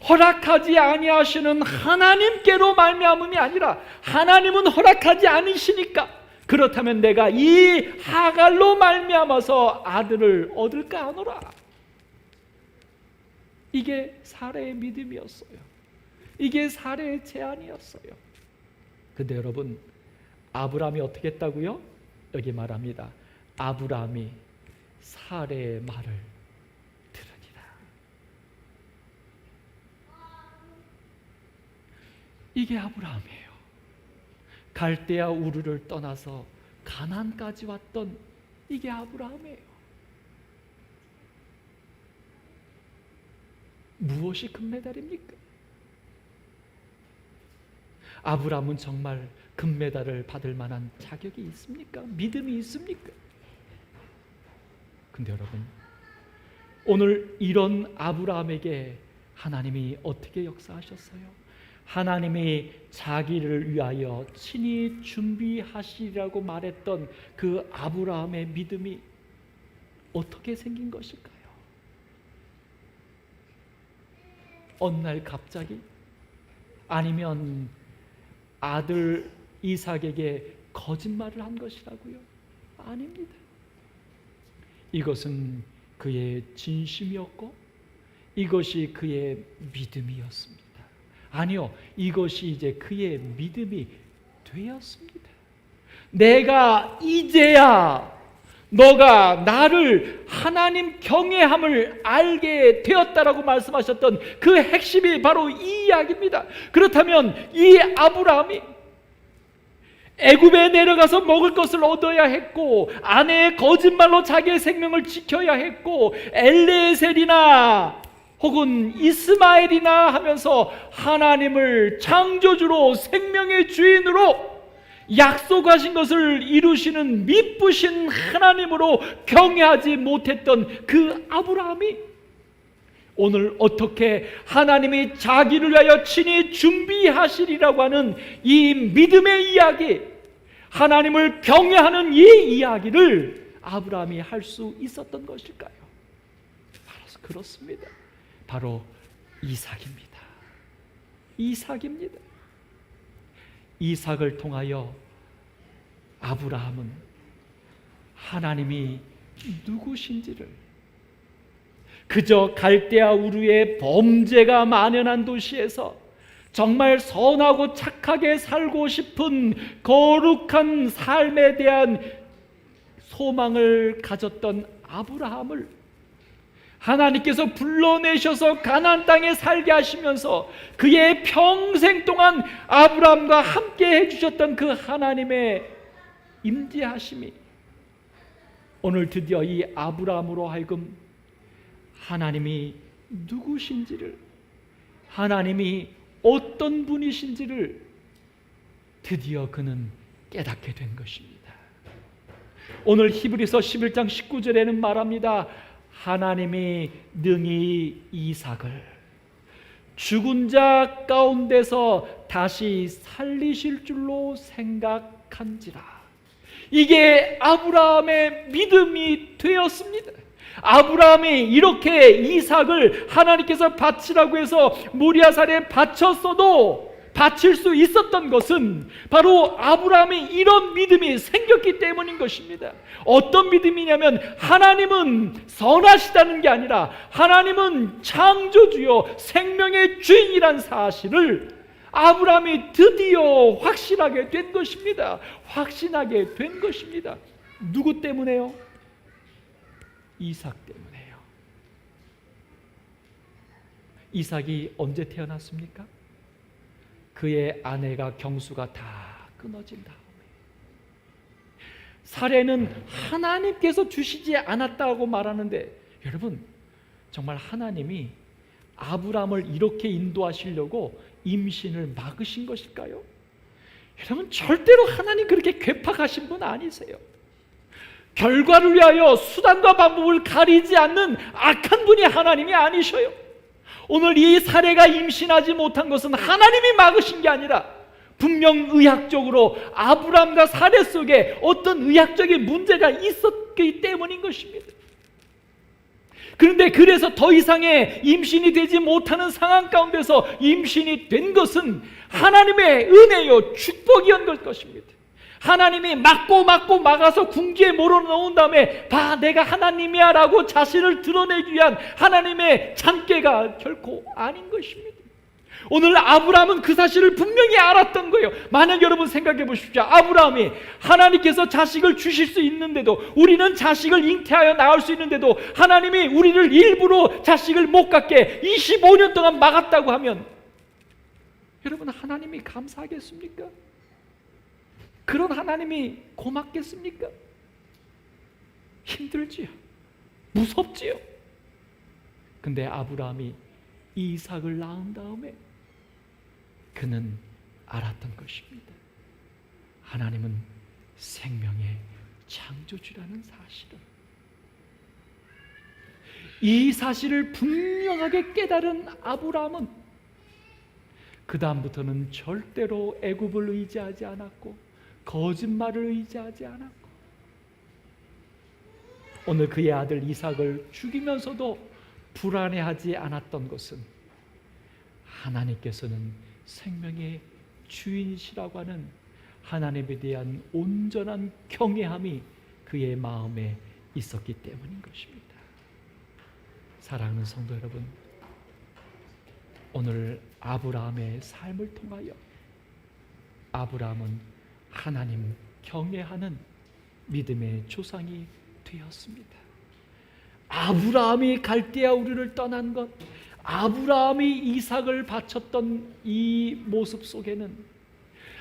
허락하지 아니하시는 하나님께로 말미암음이 아니라 하나님은 허락하지 않으시니까 그렇다면 내가 이 하갈로 말미암아서 아들을 얻을까 하노라. 이게 사례의 믿음이었어요. 이게 사례의 제안이었어요. 근데 여러분, 아브라함이 어떻게 했다고요? 여기 말합니다. 아브라함이 사례의 말을 들으니라. 이게 아브라함이에요. 갈대아 우르를 떠나서 가나안까지 왔던 이게 아브라함이에요. 무엇이 금메달입니까? 아브라함은 정말 금메달을 받을 만한 자격이 있습니까? 믿음이 있습니까? 근데 여러분, 오늘 이런 아브라함에게 하나님이 어떻게 역사하셨어요? 하나님이 자기를 위하여 친히 준비하시리라고 말했던 그 아브라함의 믿음이 어떻게 생긴 것일까요? 어느 날 갑자기? 아니면 아들 이삭에게 거짓말을 한 것이라고요? 아닙니다. 이것은 그의 진심이었고 이것이 그의 믿음이었습니다. 아니요, 이것이 이제 그의 믿음이 되었습니다. 내가 이제야 너가 나를 하나님 경외함을 알게 되었다라고 말씀하셨던 그 핵심이 바로 이 이야기입니다. 그렇다면 이 아브라함이 애굽에 내려가서 먹을 것을 얻어야 했고 아내의 거짓말로 자기의 생명을 지켜야 했고 엘레셀이나 혹은 이스마엘이나 하면서 하나님을 창조주로 생명의 주인으로 약속하신 것을 이루시는 미쁘신 하나님으로 경외하지 못했던 그 아브라함이 오늘 어떻게 하나님이 자기를 위하여 친히 준비하시리라고 하는 이 믿음의 이야기, 하나님을 경외하는 이 이야기를 아브라함이 할 수 있었던 것일까요? 바로 그렇습니다. 바로 이삭입니다. 이삭입니다. 이삭을 통하여 아브라함은 하나님이 누구신지를, 그저 갈대아 우르의 범죄가 만연한 도시에서 정말 선하고 착하게 살고 싶은 거룩한 삶에 대한 소망을 가졌던 아브라함을 하나님께서 불러내셔서 가나안 땅에 살게 하시면서 그의 평생 동안 아브라함과 함께 해주셨던 그 하나님의 임재하심이 오늘 드디어 이 아브라함으로 하여금 하나님이 누구신지를, 하나님이 어떤 분이신지를 드디어 그는 깨닫게 된 것입니다. 오늘 히브리서 11장 19절에는 말합니다. 하나님이 능히 이삭을 죽은 자 가운데서 다시 살리실 줄로 생각한지라. 이게 아브라함의 믿음이 되었습니다. 아브라함이 이렇게 이삭을 하나님께서 바치라고 해서 모리아산에 바쳤어도 바칠 수 있었던 것은 바로 아브라함이 이런 믿음이 생겼기 때문인 것입니다. 어떤 믿음이냐면 하나님은 선하시다는 게 아니라 하나님은 창조주요 생명의 주인이란 사실을 아브라함이 드디어 확신하게 된 것입니다. 확신하게 된 것입니다. 누구 때문에요? 이삭 때문에요. 이삭이 언제 태어났습니까? 그의 아내가 경수가 다 끊어진 다음에. 사례는 하나님께서 주시지 않았다고 말하는데, 여러분 정말 하나님이 아브라함을 이렇게 인도하시려고 임신을 막으신 것일까요? 여러분 절대로 하나님 그렇게 괴팍하신 분 아니세요. 결과를 위하여 수단과 방법을 가리지 않는 악한 분이 하나님이 아니셔요. 오늘 이 사례가 임신하지 못한 것은 하나님이 막으신 게 아니라 분명 의학적으로 아브라함과 사례 속에 어떤 의학적인 문제가 있었기 때문인 것입니다. 그런데 그래서 더 이상의 임신이 되지 못하는 상황 가운데서 임신이 된 것은 하나님의 은혜요 축복이었던 것입니다. 하나님이 막아서 궁지에 몰아넣은 다음에 봐 내가 하나님이야 라고 자신을 드러내기 위한 하나님의 잔꾀가 결코 아닌 것입니다. 오늘 아브라함은 그 사실을 분명히 알았던 거예요. 만약 여러분 생각해 보십시오. 아브라함이 하나님께서 자식을 주실 수 있는데도, 우리는 자식을 잉태하여 낳을 수 있는데도 하나님이 우리를 일부러 자식을 못 갖게 25년 동안 막았다고 하면 여러분 하나님이 감사하겠습니까? 그런 하나님이 고맙겠습니까? 힘들지요. 무섭지요. 근데 아브라함이 이삭을 낳은 다음에 그는 알았던 것입니다. 하나님은 생명의 창조주라는 사실을. 이 사실을 분명하게 깨달은 아브라함은 그 다음부터는 절대로 애굽을 의지하지 않았고 거짓말을 의지하지 않았고, 오늘 그의 아들 이삭을 죽이면서도 불안해하지 않았던 것은 하나님께서는 생명의 주인이시라고 하는 하나님에 대한 온전한 경외함이 그의 마음에 있었기 때문인 것입니다. 사랑하는 성도 여러분, 오늘 아브라함의 삶을 통하여 아브라함은 하나님 경외하는 믿음의 조상이 되었습니다. 아브라함이 갈대아 우르를 떠난 것, 아브라함이 이삭을 바쳤던 이 모습 속에는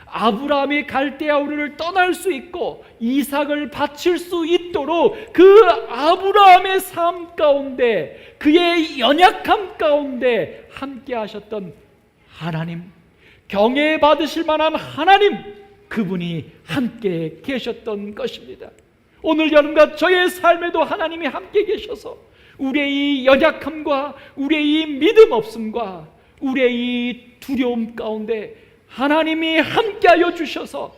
아브라함이 갈대아 우르를 떠날 수 있고 이삭을 바칠 수 있도록 그 아브라함의 삶 가운데, 그의 연약함 가운데 함께 하셨던 하나님, 경외 받으실 만한 하나님, 그분이 함께 계셨던 것입니다. 오늘 여러분과 저의 삶에도 하나님이 함께 계셔서 우리의 이 연약함과 우리의 이 믿음 없음과 우리의 이 두려움 가운데 하나님이 함께하여 주셔서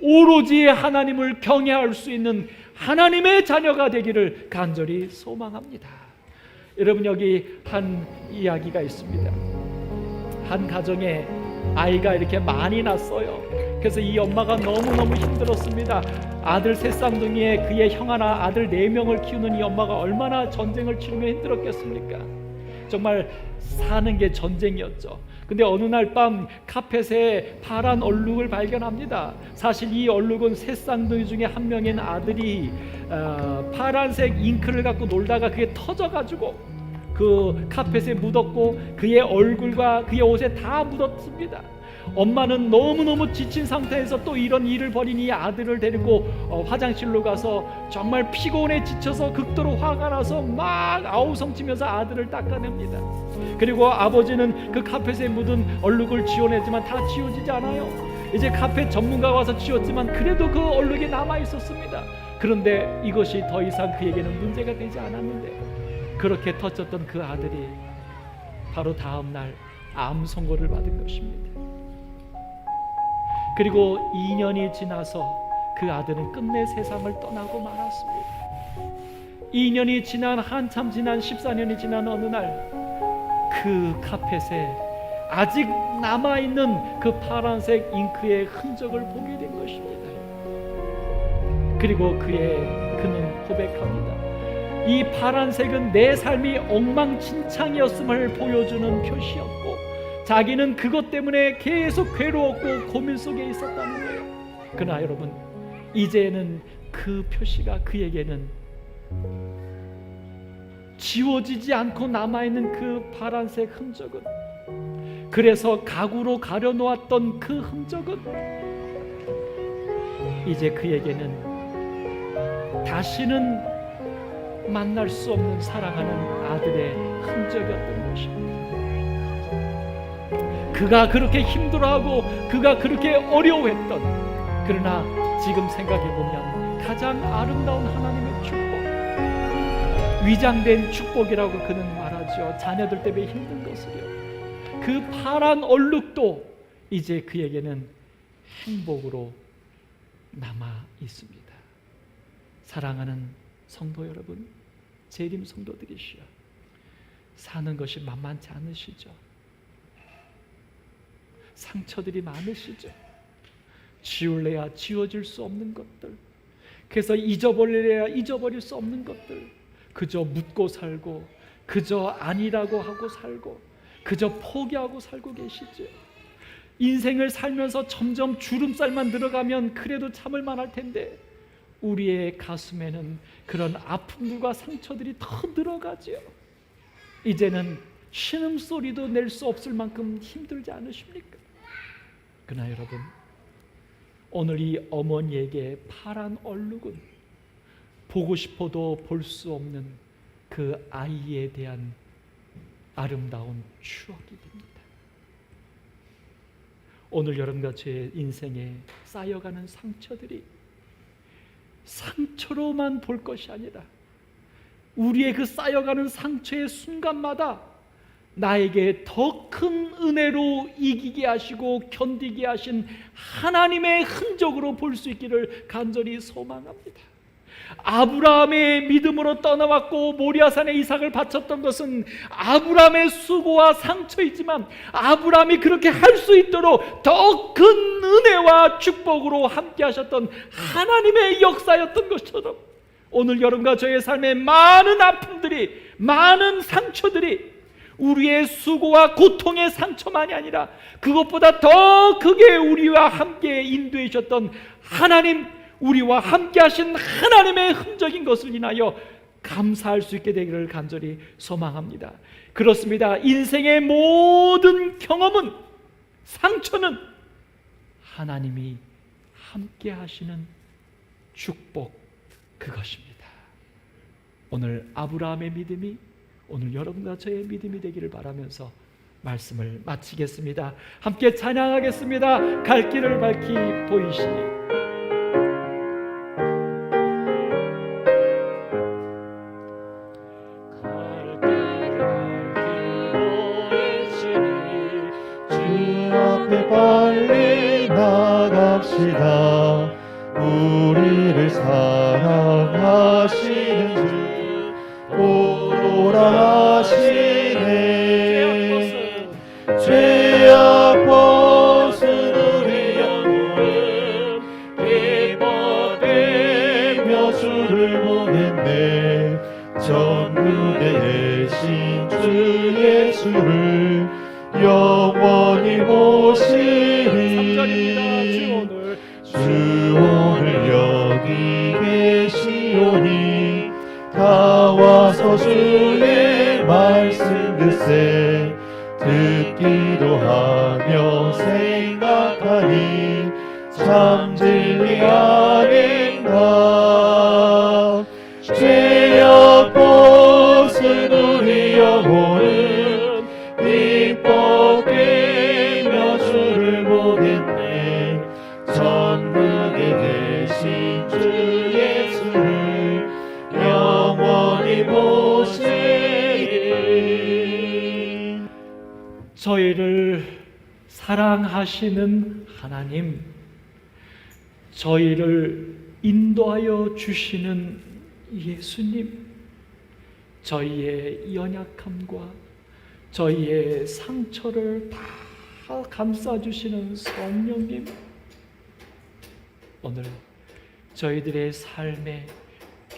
오로지 하나님을 경외할 수 있는 하나님의 자녀가 되기를 간절히 소망합니다. 여러분, 여기 한 이야기가 있습니다. 한 가정에 아이가 이렇게 많이 났어요. 그래서 이 엄마가 너무너무 힘들었습니다. 아들 세 쌍둥이에 그의 형 하나, 아들 4명을 키우는 이 엄마가 얼마나 전쟁을 치르며 힘들었겠습니까? 정말 사는 게 전쟁이었죠. 근데 어느 날 밤 카펫에 파란 얼룩을 발견합니다. 사실 이 얼룩은 세 쌍둥이 중에 한 명인 아들이 파란색 잉크를 갖고 놀다가 그게 터져가지고 그 카펫에 묻었고 그의 얼굴과 그의 옷에 다 묻었습니다. 엄마는 너무너무 지친 상태에서 또 이런 일을 벌인 이 아들을 데리고 화장실로 가서 정말 피곤해 지쳐서 극도로 화가 나서 막 아우성치면서 아들을 닦아냅니다. 그리고 아버지는 그 카펫에 묻은 얼룩을 지워내지만 다 지워지지 않아요. 이제 카펫 전문가가 와서 지웠지만 그래도 그 얼룩이 남아 있었습니다. 그런데 이것이 더 이상 그에게는 문제가 되지 않았는데, 그렇게 터졌던 그 아들이 바로 다음 날 암 선고를 받은 것입니다. 그리고 2년이 지나서 그 아들은 끝내 세상을 떠나고 말았습니다. 2년이 지난, 한참 지난 14년이 지난 어느 날 그 카펫에 아직 남아있는 그 파란색 잉크의 흔적을 보게 된 것입니다. 그리고 그는 고백합니다. 이 파란색은 내 삶이 엉망진창이었음을 보여주는 표시였고, 자기는 그것 때문에 계속 괴로웠고 고민 속에 있었다는 거예요. 그러나 여러분, 이제는 그 표시가 그에게는 지워지지 않고 남아있는 그 파란색 흔적은, 그래서 가구로 가려놓았던 그 흔적은 이제 그에게는 다시는 만날 수 없는 사랑하는 아들의 흔적이었던 것입니다. 그가 그렇게 힘들어하고 그가 그렇게 어려워했던, 그러나 지금 생각해보면 가장 아름다운 하나님의 축복, 위장된 축복이라고 그는 말하죠. 자녀들 때문에 힘든 것을요. 그 파란 얼룩도 이제 그에게는 행복으로 남아 있습니다. 사랑하는 성도 여러분, 재림 성도들이시여, 사는 것이 만만치 않으시죠? 상처들이 많으시죠? 지울래야 지워질 수 없는 것들, 그래서 잊어버리래야 잊어버릴 수 없는 것들, 그저 묻고 살고, 그저 아니라고 하고 살고, 그저 포기하고 살고 계시죠. 인생을 살면서 점점 주름살만 늘어가면 그래도 참을 만할 텐데 우리의 가슴에는 그런 아픔들과 상처들이 더 늘어가지요. 이제는 신음소리도 낼 수 없을 만큼 힘들지 않으십니까? 그러나 여러분, 오늘 이 어머니에게 파란 얼룩은 보고 싶어도 볼 수 없는 그 아이에 대한 아름다운 추억이 됩니다. 오늘 여러분과 제 인생에 쌓여가는 상처들이 상처로만 볼 것이 아니라 우리의 그 쌓여가는 상처의 순간마다 나에게 더 큰 은혜로 이기게 하시고 견디게 하신 하나님의 흔적으로 볼 수 있기를 간절히 소망합니다. 아브라함의 믿음으로 떠나왔고 모리아산에 이삭을 바쳤던 것은 아브라함의 수고와 상처이지만 아브라함이 그렇게 할 수 있도록 더 큰 은혜와 축복으로 함께 하셨던 하나님의 역사였던 것처럼, 오늘 여러분과 저의 삶에 많은 아픔들이, 많은 상처들이 우리의 수고와 고통의 상처만이 아니라 그것보다 더 크게 우리와 함께 인도해 주셨던 하나님, 우리와 함께 하신 하나님의 흔적인 것을 인하여 감사할 수 있게 되기를 간절히 소망합니다. 그렇습니다. 인생의 모든 경험은, 상처는 하나님이 함께 하시는 축복, 그것입니다. 오늘 아브라함의 믿음이 오늘 여러분과 저의 믿음이 되기를 바라면서 말씀을 마치겠습니다. 함께 찬양하겠습니다. 갈 길을 밝히 보이시니. 빨리 나갑시다. 강하시는 주 오노라 하시네. 죄악 벗은 우리 영혼은 기뻐되며 주를 보냈네. 전국에 계신 주 예수를 영원히 모시리. 주 오늘 여기 계시오니 다 와서 주의 말씀 글쎄 듣기도 하며 생각하니 참 진리 아닌가. 죄악 벗은 우리 영혼은 기뻐되며 주를 보겠네. 전국에 계신 주 예수를 영원히 모시리. 저희를 사랑하시는 하나님, 저희를 인도하여 주시는 예수님, 저희의 연약함과 저희의 상처를 다 감싸주시는 성령님, 오늘 저희들의 삶에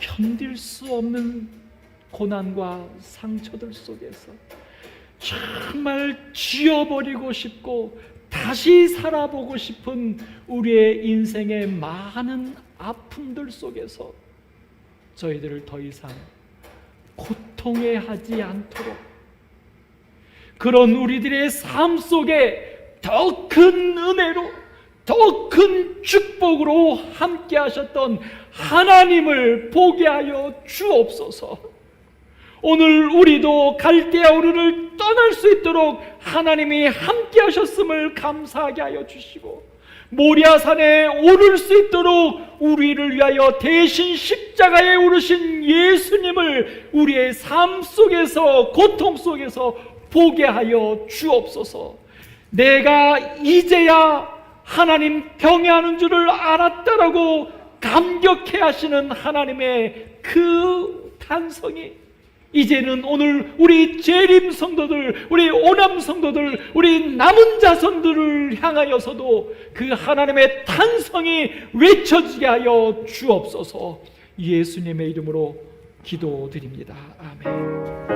견딜 수 없는 고난과 상처들 속에서 정말 지워버리고 싶고 다시 살아보고 싶은 우리의 인생의 많은 아픔들 속에서 저희들을 더 이상 고통해 하지 않도록, 그런 우리들의 삶 속에 더 큰 은혜로, 더 큰 축복으로 함께 하셨던 하나님을 보게 하여 주옵소서. 오늘 우리도 갈대아 우르를 떠날 수 있도록 하나님이 함께 하셨음을 감사하게 하여 주시고, 모리아산에 오를 수 있도록 우리를 위하여 대신 십자가에 오르신 예수님을 우리의 삶 속에서, 고통 속에서 보게 하여 주옵소서. 내가 이제야 하나님 병해하는 줄을 알았다라고 감격해 하시는 하나님의 그 탄성이 이제는 오늘 우리 재림 성도들, 우리 오남 성도들, 우리 남은 자손들을 향하여서도 그 하나님의 탄성이 외쳐지게 하여 주옵소서. 예수님의 이름으로 기도드립니다. 아멘.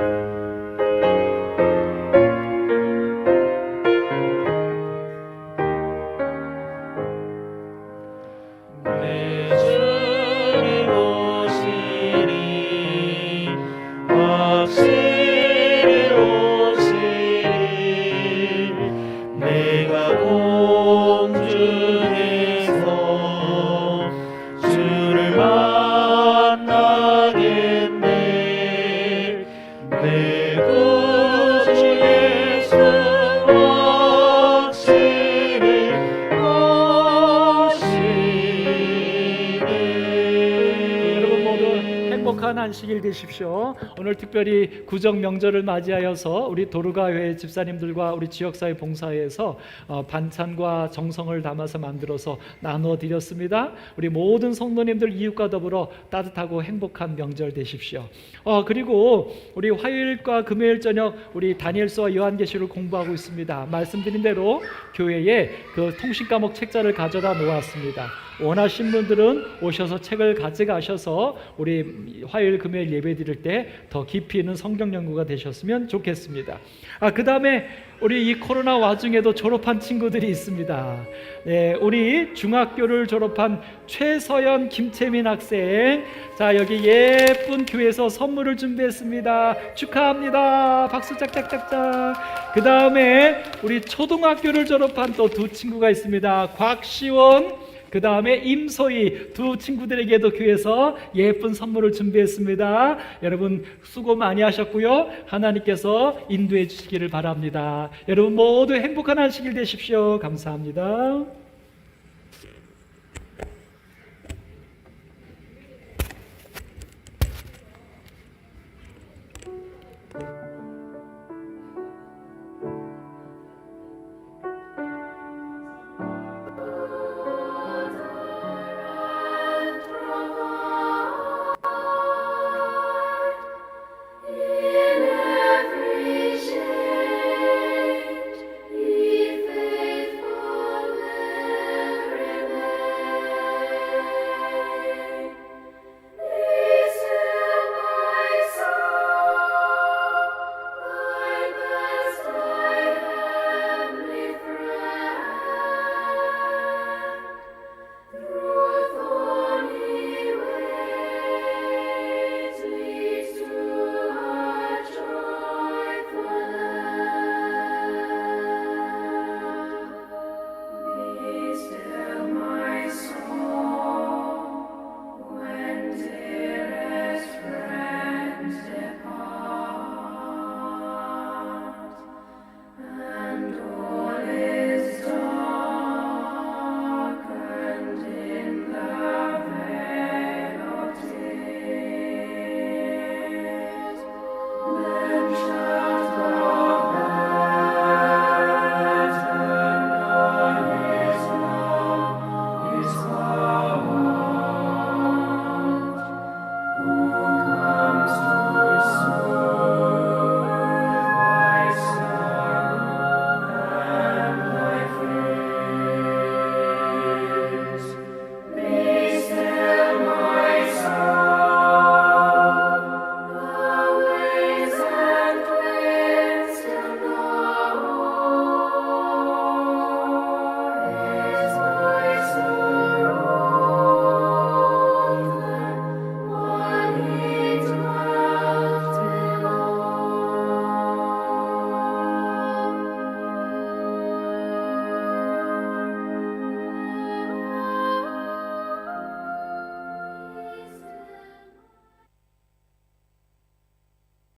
행복한 안식일 되십시오. 오늘 특별히 구정 명절을 맞이하여서 우리 도르가회 집사님들과 우리 지역사회 봉사회에서 반찬과 정성을 담아서 만들어서 나누어 드렸습니다. 우리 모든 성도님들 이웃과 더불어 따뜻하고 행복한 명절 되십시오. 그리고 우리 화요일과 금요일 저녁 우리 다니엘서와 요한계시를 공부하고 있습니다. 말씀드린 대로 교회에 그 통신 과목 책자를 가져다 놓았습니다. 원하신 분들은 오셔서 책을 가져가셔서 우리 화요일 금요일 예배 드릴 때 더 깊이 있는 성경 연구가 되셨으면 좋겠습니다. 그 다음에 우리 이 코로나 와중에도 졸업한 친구들이 있습니다. 네, 우리 중학교를 졸업한 최서연, 김채민 학생, 자 여기 예쁜 교회에서 선물을 준비했습니다. 축하합니다. 박수 짝짝짝짝. 그 다음에 우리 초등학교를 졸업한 또 두 친구가 있습니다. 곽시원, 그 다음에 임소희, 두 친구들에게도 교회에서 예쁜 선물을 준비했습니다. 여러분 수고 많이 하셨고요. 하나님께서 인도해 주시기를 바랍니다. 여러분 모두 행복한 안식일 되십시오. 감사합니다.